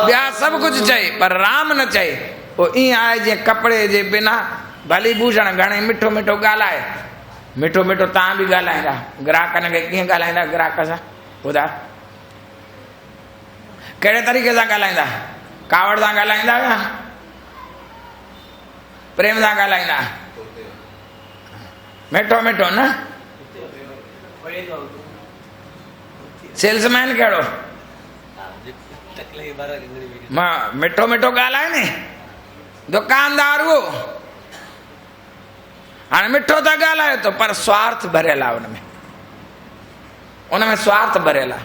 ॿिया सभु कुझु चए पर राम न चए। पोइ ईअं आहे जीअं कपिड़े जे बिना भली भूषण घणेई मिठो मिठो ॻाल्हाए, मिठो मिठो तव्हां बि ॻाल्हाईंदा, ग्राहकनि खे कीअं ॻाल्हाईंदा? ग्राहक सां ॿुधायो कहिड़े तरीक़े सां ॻाल्हाईंदा? कावड़ सां ॻाल्हाईंदा या प्रेम सां ॻाल्हाईंदा? मिठो मिठो न। सेल्समैन कहिड़ो मिठो मिठो ॻाल्हाए नी, दुकानदार उहो हाणे मिठो त ॻाल्हाए थो, पर स्वार्थ भरियल आहे, उनमें स्वार्थ भरियल आहे।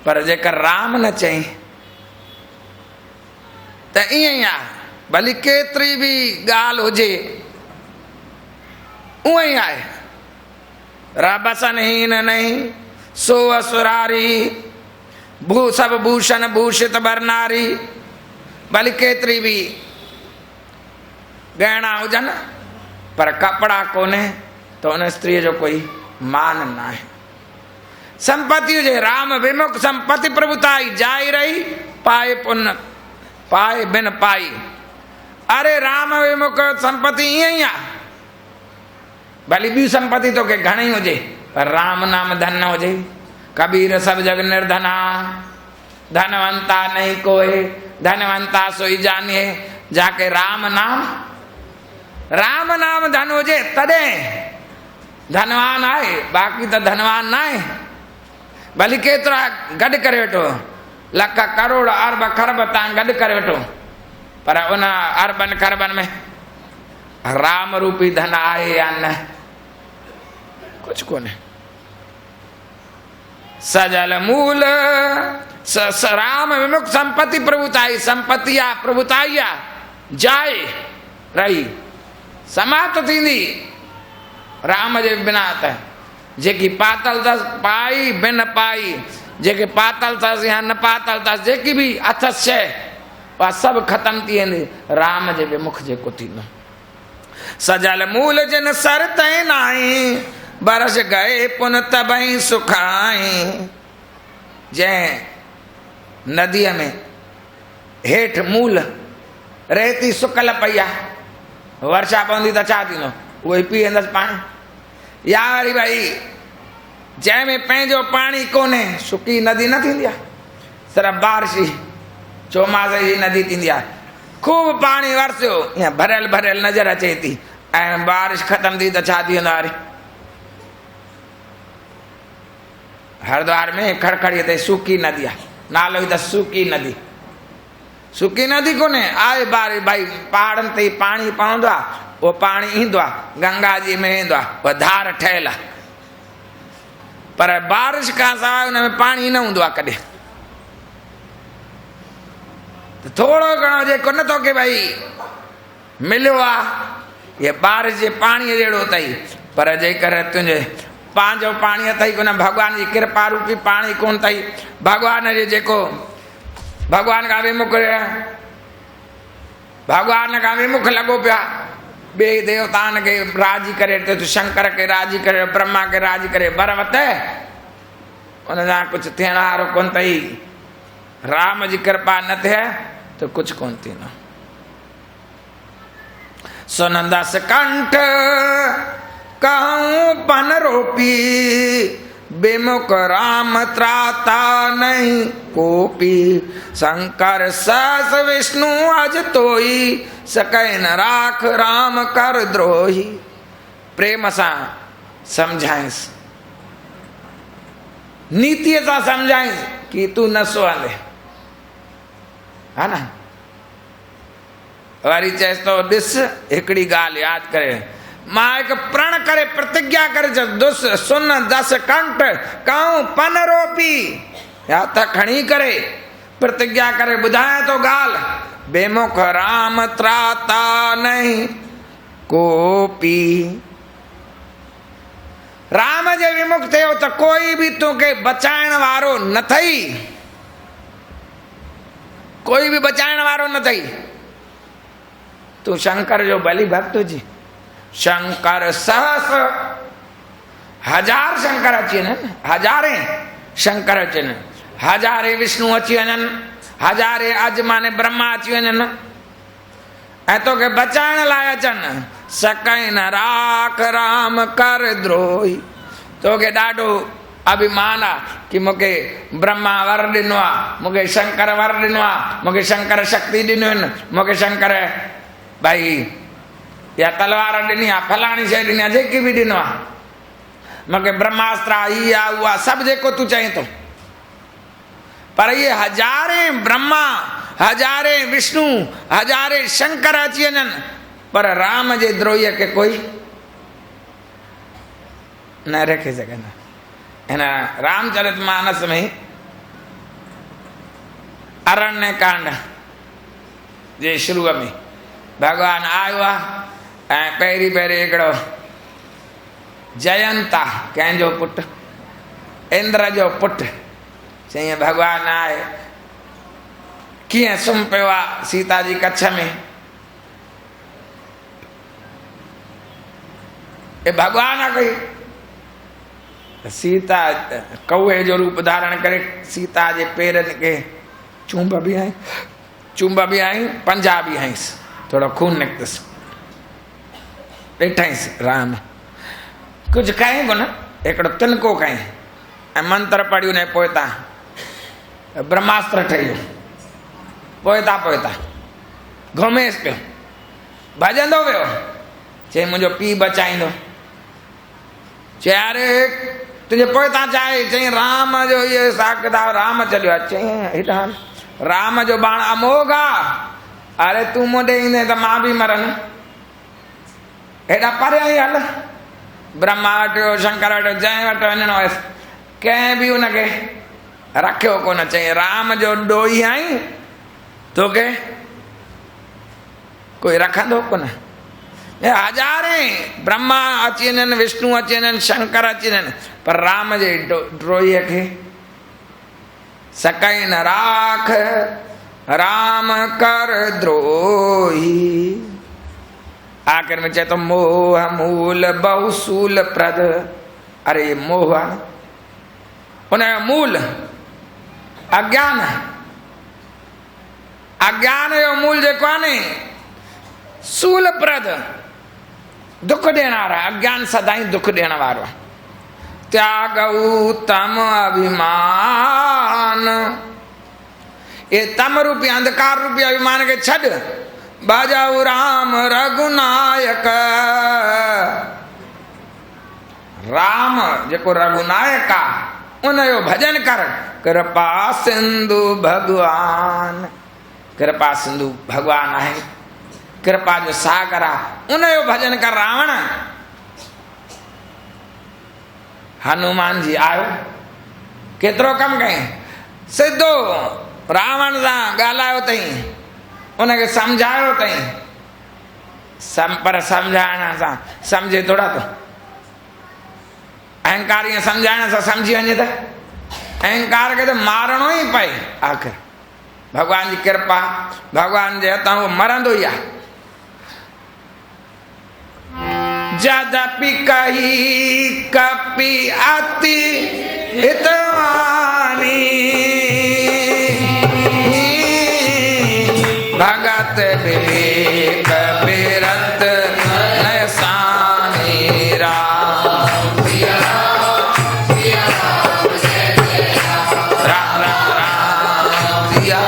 पर जेकर राम न चई त ईअं ई आहे, भली केतिरी बि ॻाल्हि हुजे उअं ई आहे। रबसन नहीं सो असुरारी भू सब भूषण भूषित बरनारी, भली केतिरी बि गहना हुजनि पर कपड़ा कोन्हे त उन स्त्रीअ जो कोई मान न आहे। संपत्ति हुजे राम विमुख संपत्ति प्रभुताई, जाई रही पाए पुन पाए बिन पाई। अरे राम विमुख संपत्ति ईअं ई आहे, भली ॿी संपत्ति तोखे घणी हुजे पर राम नाम धन न हुजे। कबीर सब जग निर्धना धनवंता नहीं कोई, धनवंता सोई जानिए जाके राम नाम धन हुजे तॾहिं धनवान आहे, बाक़ी त धनवान न आहे। भली केतिरा गॾु करे वेठो, लख करोड़ अरब खरब तव्हां गॾु करे वेठो, पर उन अरबनि खरबनि में राम रूपी धन आहे या न, कुछ कोन्हे। सजल मूल राम विमुख संपत्ति प्रभुताई, संपत्ति आ प्रभुताई आ, जाए रही समाप्त थींदी राम जे बिना। त जेकी पातल अथसि पाई बिन पाई, जेके पातल अथसि या न पातल अथसि, जेकी बि अथसि शइ उहा सभु ख़तमु थी वेंदी राम जे विमुख जेको थींदो। सजल मूल जिन सर तय नाई, बरस गए पुन तबई सुखाई। जंहिं नदीअ में हेठि मूल रेती सुकल पई आहे, वर्षा पवंदी त छा थींदो, उहो ई पी वेंदसि पाणी। या वरी भाई जंहिंमें पंहिंजो पाणी कोन्हे, सुकी नदी न थींदी आहे, सिर्फ़ु बारिश ई चौमासे जी नदी थींदी आहे। खूब पाणी वरसियो ईअं भरियल भरियल नज़र अचे थी, ऐं बारिश ख़तमु थी त छा थी वेंदो वरी। हरिद्वार में खड़खड़ी ते सूकी नदी आहे, नालो ई त सूकी नदी। सूकी नदी कोन्हे, आहे बारिश भाई पहाड़नि ते पाणी पवंदो आहे, उहो पाणी ईंदो आहे गंगा जी में ईंदो आहे, उहा धार ठहियल आहे, पर बारिश खां सवाइ हुन में पाणी न हूंदो आहे कॾहिं। थोड़ो घणो जेको न तोखे भई मिलियो आहे, ये बारिश जे पाणीअ जहिड़ो अथई, पर जेकर तुंहिंजे पंहिंजो पाणी अथई कोन, भॻवान जी कृपा रूपी पाणी कोन अथई, भॻवान जे जेको भॻवान खां विमुख, भॻवान खां विमुख लॻो पिया, ॿिए देवताउनि खे राज़ी करे, तूं शंकर खे राज़ी करे, ब्रह्मा खे राज़ी करे, बर वत उन सां कुझु थियण वारो कोन अथई। राम जी कृपा न थिए त कुझु कोन थींदो। सुनंदस कंठ कहूं पन रोपी, बेमुख राम त्राता नहीं कोपी। शंकर सहस विष्णु अज तोई, सकै न राख राम कर द्रोही। प्रेम सां समझाइस, नीतीअ सां समझाइस कि तू न सुहंदे, है न। वरी चएसि तो ॾिस हिकिड़ी ॻाल्हि यादि करे, मां हिकु प्रण करे प्रतिज्ञा करे दुस सुन दस कंठ कहूं पन रोपी, हथ खणी करे प्रतिज्ञा करे ॿुधाए तो ॻाल्हि, बेमुख राम त्राता नहीं कोपी। राम जे विमुख थियो त कोई बि तोखे बचाइण वारो न थई, कोई बि बचाइण वारो न थई। तूं शंकर जो भली भक्त हुजी, शंकर सहस, हजार शंकर अची वञनि, हजारे शंकर अची वञनि, हजारे विष्णु अची वञनि, हजारे अज माने ब्रह्मा अची वञनि ऐं तोखे बचाइण लाइ अचनि। सकै न राख राम कर द्रोही। तोखे ॾाढो अभिमान आहे कि मूंखे ब्रह्मा वर ॾिनो आहे, मूंखे शंकर वर ॾिनो आहे, मूंखे शंकर शक्ति ॾिनियूं आहिनि, मूंखे शंकर भाई या तलवार ॾिनी आहे, फलाणी शइ ॾिनी आहे, जेकी बि ॾिनो आहे, मूंखे ब्रह्मास्त्र ही आहे उहा सभु जेको तूं चईं थो। पर इहे हजारे ब्रह्मा, हजारे विष्णु, हजारे शंकर अची वञनि, पर राम जे द्रोहीअ खे कोई न रखे सघंदा। हिन रामचरित मानस में अरण्य कांड जे शुरू में भगवान आयो आहे पहिरीं पहिरीं हिकिड़ो जयंता कंहिंजो पुट इंद्र जो पुट चईं भगवान आए कीअं सुम्ही पियो आहे सीता जी कच्छ में ए भगवान आहे कोई सीता कौए जो रूप धारण करे सीता जे पेरनि के चूंब बि आई पंजा बि आईंसि थोड़ो खून निकितसि ॾिठईंसि राम कुछ कहीं कोन हिकिड़ो तिनको कहीं ऐं मंत्र पढ़ियो ने पोइता ब्रह्मास्त्र ठही वियो पोइता घुमेसि पियो भॼंदो वियो चई मुंहिंजो पीउ बचाईंदो चई अरे तुंहिंजे पोइता चाहे चई राम जो इहो हिसाब किताब राम चलियो आहे चई हेॾा राम जो बाण अमोघ आहे अरे तूं मूं ॾे ईंदे त मां बि मरनि हेॾा परे ई हल ब्रह्मा वटि वियो शंकर वटि जंहिं वटि वञिणो हुयसि कंहिं बि हुनखे रखियो कोन चई राम जो ॾोही आई तोखे कोई रखंदो कोन हज़ारे ब्रह्मा अची वञनि विष्णु अची वञनि शंकर अची वञनि पर राम जे ॾोहीअ खे सकई न राख राम कर द्रोही आखिर में चए तो मोह मूल बहुसूल प्रद अरे ये मोह आहे उनजो मूल अज्ञान जो मूल जेको आहे न सूल प्रद दुख ॾियण वारा अज्ञान सदाई दुख ॾियण वारो आहे त्यागऊ तम अभिमान ये तम रूपी अंधकार रूपी अभिमान के छॾ बाजाऊ राम रघुनायक राम जेको रघुनायक आहे उनजो भजन कर कृपा सिंधु भगवान कृपा सिंधु भगवान आहे कृपा जो सागर आहे उनजो भजन कर रावण हनुमान जी आयो केतिरो कमु कयईं सिधो रावण सां ॻाल्हायो अथई उनखे सम्झायो अथई पर सम्झाइण सां सम्झे थोड़ा तो अहंकार ईअं सम्झाइण सां सम्झी वञे त अहंकार खे त मारणो ई पए आख़िर भगवान जी कृपा भगवान जे हथां उहो मरंदो ई आहे जदपि कही कपि अति हितवानी भगत विवेक बिरत नयसानी राम राम राम सिया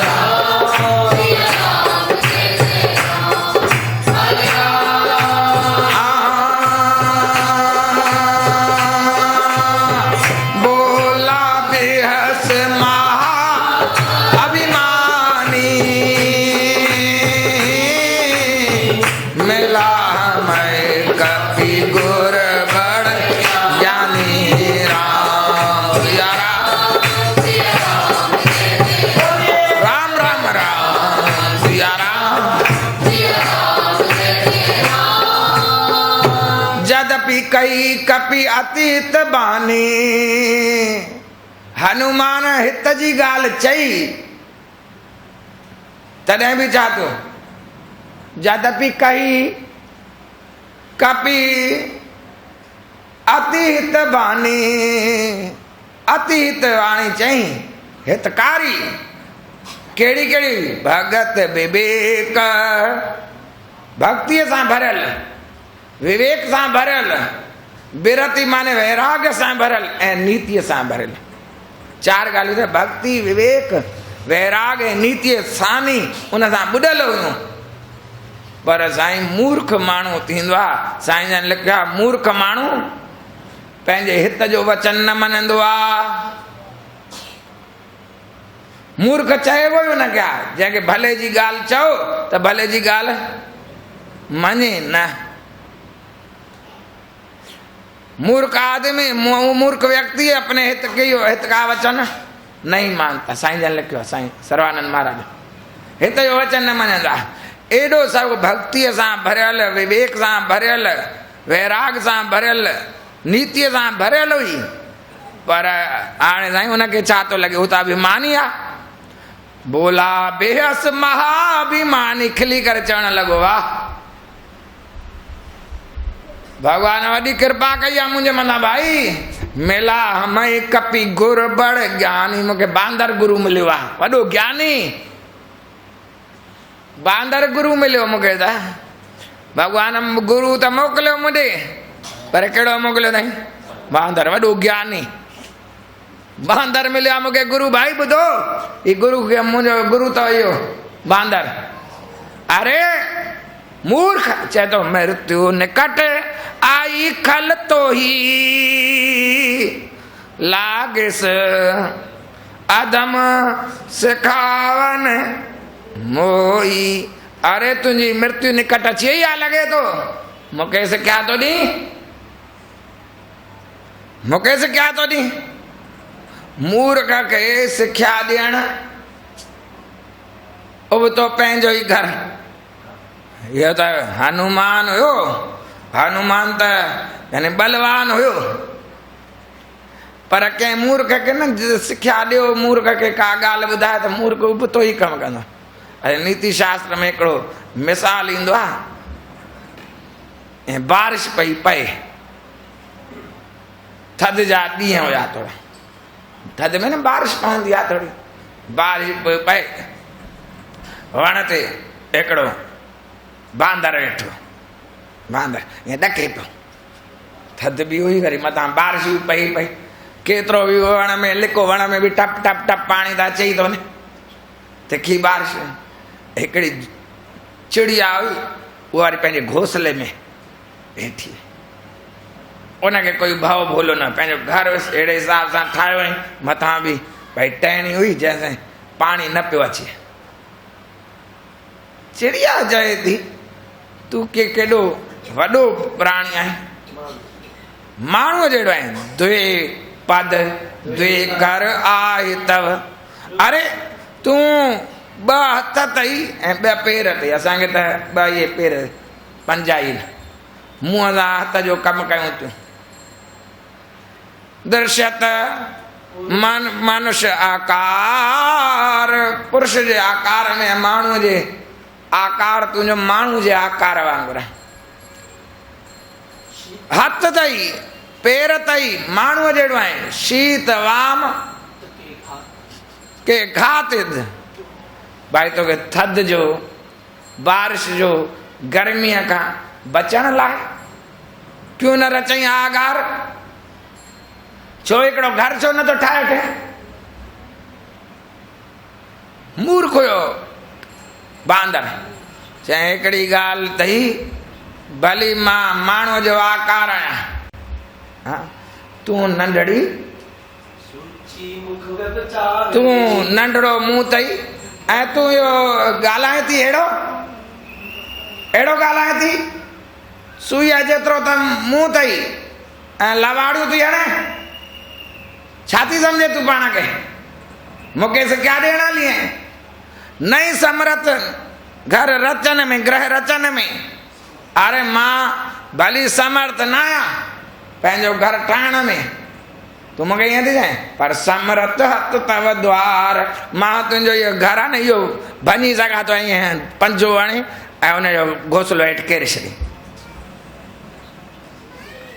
बोला बेहस महा अभिमानी मिला मैं कपि गुर बड़ ज्ञानी राम सिया राम राम राम सिया राम जदपि कई कपि अतीत बानी हनुमान हित जी ॻाल्हि चई तॾहिं बि छा थियो जदपि कही कपि अति हित बानी अति हित वाणी चई हितकारी कहिड़ी कहिड़ी भगत विवेक भक्तीअ सां भरियल विवेक सां भरियल बिरति माने वैराग्य सां भरियल ऐं नीतिअ सां भरियल चार ॻाल्हियूं त भक्ति विवेक वैराग ऐं नीतिअ सानी उन सां ॿुॾल हुयूं पर साईं मूर्ख माण्हू थींदो आहे साईं जन लिखिया मूर्ख माण्हू पंहिंजे हित जो वचन न मञंदो आहे मूर्ख चइबो ई न कया जंहिंखे भले जी ॻाल्हि चओ त भले जी ॻाल्हि मञे न मूर्ख आदमी मूर्ख व्यक्ति अपने हित का वचन नहीं मानता। साईं जन लिखियो, साईं सर्वानंद महाराज हिते जो वचन न मञंदा। एॾो सभु भक्तीअ सां भरियल, विवेक सां भरियल, वैराग सां भरियल, नीतीअ सां भरियल हुई, पर हाणे साईं हुनखे छा थो लॻे, हू त अभिमानी आहे। बोला बेहस महाभिमानी, खिली करे चवण लॻो, वाह भगवान वॾी कृपा कई आहे मुंहिंजे मथां भाई, मिला हमई कपी गुर बड़ ज्ञानी, मूंखे बांदर गुरु मिलियो आहे, वॾो ज्ञानी बांदर गुरु मिलियो मूंखे त। भगवान गुरु त मोकिलियो मुंहिंजे, पर कहिड़ो मोकिलियो अथई, बांदर, वॾो ज्ञानी बांदर मिलियो आहे मूंखे गुरु। भाई ॿुधो, ही गुरु खे मुंहिंजो गुरु त इहो बांदर। अरे मूर्ख, चए थो मृत्यु निकट आई खल तो ही लागिस अदम सिखावन मोई। अरे तुंहिंजी मृत्यु निकट अची वई आहे लॻे थो, मूंखे सिखिया थो ॾी, मूंखे सिखिया थो ॾी। मूर्ख खे सिखिया ॾियण उबतो पंहिंजो ई घर। इहो त हनुमान हुयो, हनुमान त यानी बलवान हुयो, पर कंहिं मूर्ख खे न सिखिया ॾियो, मूर्ख खे का ॻाल्हि ॿुधाए त मूर्ख उबतो ई कमु कंदो। अरे नीति शास्त्र में हिकिड़ो मिसाल ईंदो आहे, ऐं बारिश पई पए, थधि जा ॾींहं हुया थोरा, थधि में न बारिश पवंदी आहे थोरी, बारिश पए, वण ते हिकिड़ो बांदर वेठो, बांदर ईअं ॾके पियो, थधि बि हुई वरी मथां बारिश बि पई पई, केतिरो बि वण में लिको, वण में बि टप टप टप पाणी त अचे ई थो वञे, तिखी बारिश। हिकिड़ी चिड़िया हुई, उहा वरी पंहिंजे घोंसले में वेठी, उनखे कोई भव भोलो न, पंहिंजो घर अहिड़े हिसाब सां ठाहियो हुई, मथां बि भई टहणी हुई जंहिंसां पाणी न पियो अचे। चिड़िया चए थी, तूं केॾो वॾो प्राणी आहे, माण्हूअ जहिड़ो आहे, द्वे पद द्वे कर आहे तव। अरे तूं ॿ हथ अथई ऐं ॿ पेर अथई, असांखे त ॿ इहे पेर पंजा ई मुंहं सां हथ जो कमु कयूं थियूं। दृश्यत मनुष्य आकार, पुरुष जे आकार में, माण्हूअ जे आकार तुंहिंजो माण्हू जे आकार वांगुरु, हथ अथई पेर अथई माण्हूअ जहिड़ो आहे, शीत वाम के घातिद। भाई तोखे थधि जो, बारिश जो, गर्मीअ खां बचण लाइ क्यों न रचई आगार, छो हिकिड़ो घर छो नथो ठाहे वठे। मूर्ख हुयो बांदर, चए हिकिड़ी ॻाल्हि अथई, भली मां माण्हूअ जो आकार आहियां, तूं नंढड़ी, तूं नंढड़ो मुंहुं अथई, ऐं तूं इहो ॻाल्हाए थी अहिड़ो अहिड़ो ॻाल्हाए थी, सुईअ जेतिरो त मुंहुं अथई ऐं लवाड़ियूं थी हणे, छा थी सम्झे तूं पाण खे, मूंखे सिखिया ॾियण हली आहीं। नई समर्थ घर रचन में, ग्रह रचन में, अरे मां भली समर्थ न आहियां पंहिंजो घर ठाहिण में, तूं मूंखे ईअं थी चए, पर समर्थ हथ तव द्वार, मां तुंहिंजो इहो घर आहे न, इहो भञी सघां थो ईअं पंजो हणी ऐं हुनजो घोंसलो हेठि केरे छॾी।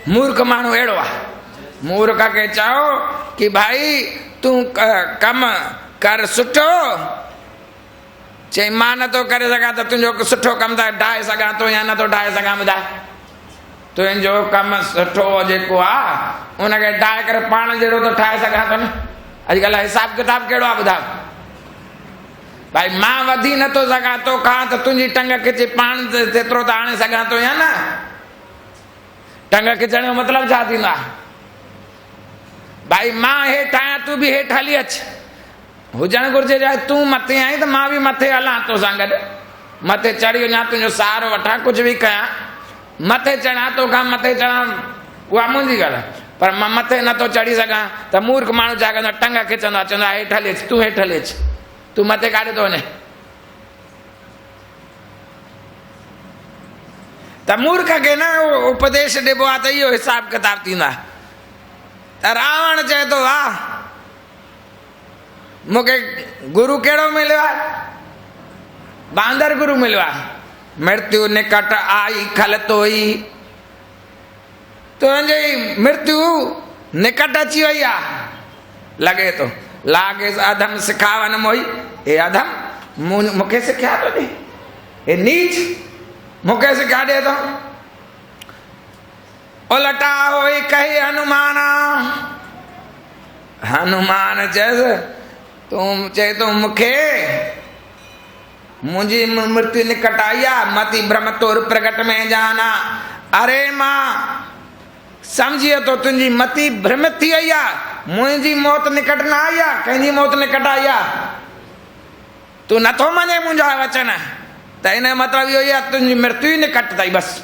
मूर्ख माण्हू अहिड़ो आहे, मूर्ख खे चओ कि भाई तूं कमु कर सुठो, चई मां नथो करे सघां त तुंहिंजो सुठो कमु त ठाहे सघां थो या नथो ठाहे सघां, ॿुधाए तुंहिंजो कमु सुठो जेको आहे उनखे ठाहे करे पाण जहिड़ो त ठाहे सघां थो न। अॼुकल्ह हिसाब किताब कहिड़ो आहे ॿुधायो, भाई मां वधी नथो सघां तो खां त तुंहिंजी टंग खिचे पाण जेतिरो त आणे सघां थो या न। टंग खिचण जो मतिलबु छा थींदो आहे, भाई मां हेठि आहियां तूं बि हेठि हली अच, हुजणु घुरिजे चाहे तूं मथे आहीं त मां बि मथे हलां तोसां गॾु, मथे चढ़ी वञा, तुंहिंजो सहारो वठां, कुझु बि कयां, मथे चढ़ां तोखां मथे चढ़ां, उहा मुंहिंजी ॻाल्हि आहे, पर मां मथे नथो चढ़ी सघां त मूर्ख माण्हू छा कंदो, टंग खिचंदो आहे, चवंदो आहे हेठि हली अच, तूं हेठि हली अच, तूं मथे काॾे थो वञे। त मूर्ख खे न उपदेश ॾिबो आहे त इहो हिसाब किताब थींदो आहे। त रावण चए थो वाह, मूंखे गुरु कहिड़ो मिलियो आहे, बांदर गुरु मिलियो आहे। मृत्यु निकट आई खल तोई, तुंहिंजी मृत्यु निकट अची वई आहे, लॻे थो लागे अधम सिखावन मोई, हे अधम मूंखे सिखिया थो ॾे, हे नीच मूंखे सिखिया ॾे थो। उलटा होई कही हनुमान, हनुमान चयसि तूं चए थो मूंखे मुंहिंजी मृत्यु निकट आई आहे, मति भ्रम तोर प्रगट में जाना। अरे मां समझी तो तुंहिंजी मति भ्रमित थी वई आहे, मुंहिंजी मौत निकट न आई आहे, कंहिंजी मौत निकट आई आहे। तूं नथो मञे मुंहिंजा वचन, त हिन जो मतिलबु इहो ई आहे तुंहिंजी मृत्यु ई निकट अथई। बसि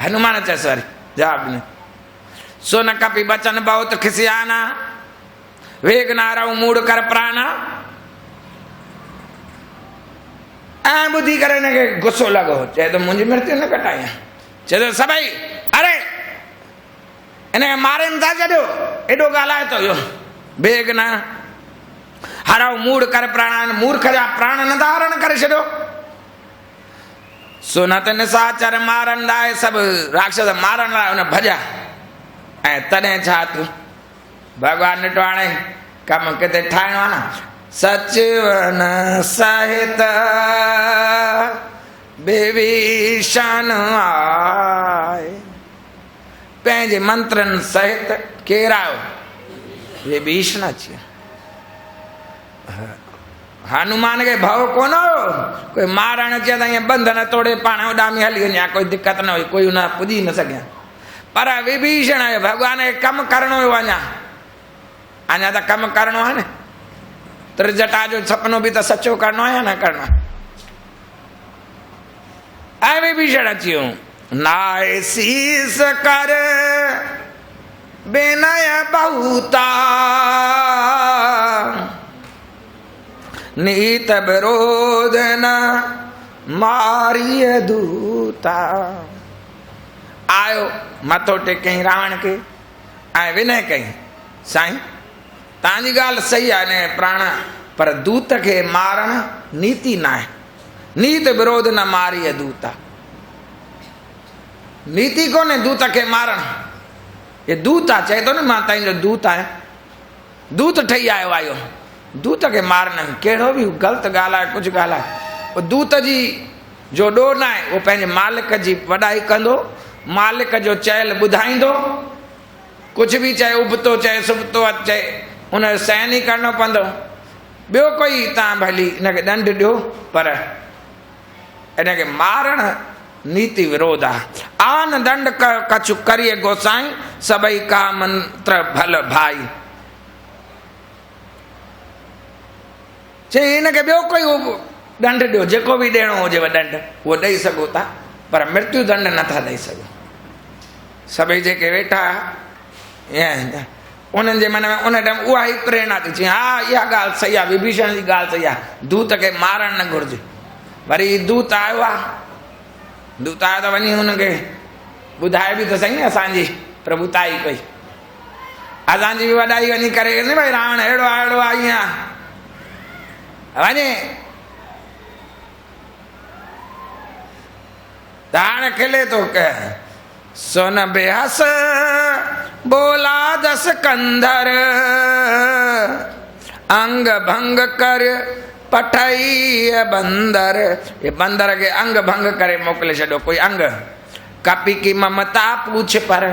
हनुमान चयसि वरी जवाब ॾिनो, सो न कपी बचन बहुत खिसियाना, वेग नाराऊ मूड़ कर प्राणा। ऐं ॿुधी करे हिनखे गुस्सो लॻो, चए थो मुंहिंजी मृत्यु निकट आई आहे। चए थो सभई अरे हिनखे मारे नथा छॾियो, एॾो ॻाल्हाए थो इहो। बेग न हराऊ मूड़ कर प्राण, मूर्ख जा प्राण नथा हरण करे छॾियो। सुनत निसाचर मारन लाइ, सभु राक्षस मारण लाइ हुन भॼा। ऐं तॾहिं छा तूं भॻवानु ॾिठो हाणे कमु किथे ठाहिणो आहे न, सचवन सहित विभीषण आए, पंहिंजे मंत्रनि सहित केरु आयो, विभीषण अची। हनुमान खे भउ कोन हो, कोई मारण अचे त ईअं बंधन तोड़े पाण उॾामी हली वञे, कोई दिक़त न हुई, कोई हुन पुॼी न सघिया। पर विभीषण भॻवान खे कमु करिणो हुयो, अञा त कमु करिणो आहे न। त्रिजटा जो सपनो बि त सचो करिणो आहे या न करिणो आहे। ऐं विभीषण अची वियो, नाए शीस कर विनय बहुता, नीत विरोध न मारिय दूता। आयो मथो टेकई रावण खे ऐं विनय कई, साईं तव्हांजी ॻाल्हि सही आहे न प्राण, पर दूत खे मारण नीति न आहे। नीत विरोध न मारिय दूता, नीति कोन्हे दूत खे मारण। ये दूत आहे, चए थो न मां तव्हांजो दूत आहियां, दूत ठही आयो आहियो, दूत खे मारण कहिड़ो बि ग़लति ॻाल्हि आहे, कुझु ॻाल्हि आहे। दूत जी जो ॾोह न आहे, उहो पंहिंजे मालिक जी वॾाई कंदो, मालिक जो चयल ॿुधाईंदो, कुझु बि चए उबतो चए सुबतो चए उन जो सहन ई करिणो पवंदो। ॿियो कोई तव्हां भली हिनखे ॾंड ॾियो, पर हिनखे मारण नीति विरोध आहे। आन दंड कछु करिए गोसाई, सभई का मंत्र भल भाई। चई हिनखे ॿियो कोई ॾंड ॾियो, जेको बि ॾियणो हुजेव ॾंड उहो ॾेई सघो था, पर मृत्यु दंड नथा ॾेई सघो। सभई जेके वेठा उन्हनि जे मन में उन टाइम उहा ई प्रेरणा थी चई, हा इहा ॻाल्हि सही आहे, विभीषण जी ॻाल्हि सही आहे, दूत खे मारणु न घुरिजे। वरी दूत आयो आहे, दूत आयो त वञी हुनखे ॿुधाए बि त सही न असांजी प्रभुताई कई, असांजी बि वॾाई वञी करे न भई रावण अहिड़ो आहे अहिड़ो आहे ईअं वञे। त हाणे खिले थो सुन बेहस बोला दस कंधर, अंग भंग कर पठई बंदर। ये बंदर के अंग भंग करे मोकिले छॾियो कोई अंग। कपी की ममता पूछ पर,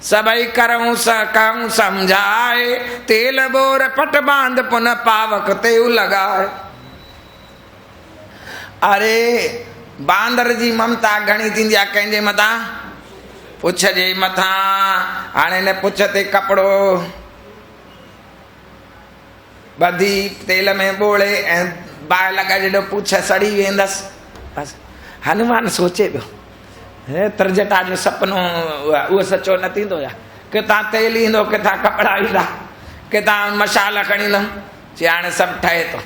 सभई करऊं कहूं समझाए, तेल बोर पट बांध पुन पावक तेउ लगाए। अरे बांदर जी ममता घणी थींदी आहे कंहिंजे मथां, पुछ जे मथां। हाणे हिन पुछ ते कपिड़ो ॿधी तेल में ॿोड़े ऐं बाहि लॻाए जॾहिं पुछ सड़ी वेंदसि। बसि हनुमान सोचे पियो, हे त्रिजटा जो सपनो उहो सचो न थींदो या, किथां तेल ईंदो, किथां कपिड़ा ईंदा, किथां मशाला खणी ईंदुमि। चई हाणे सभु ठहे थो,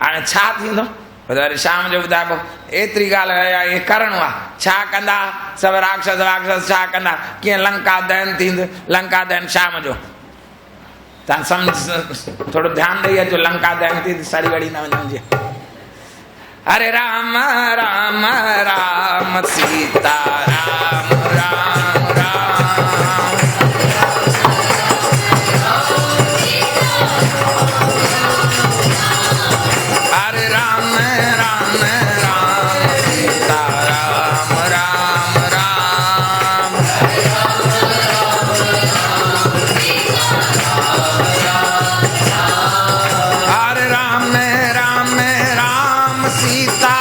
हाणे छा थींदो? वरी शाम जो ॿुधाइबो। एतिरी ॻाल्हि इहे करिणो आहे, छा कंदा सभु राक्षस वाक्षस, छा कंदा, कीअं लंका दहन थींदो, लंका दहन शाम जो। तव्हां सम्झ, थोरो ध्यानु ॾेई अचो, लंका दहन थी सड़ी वड़ी न वञे। हरे राम राम राम सीता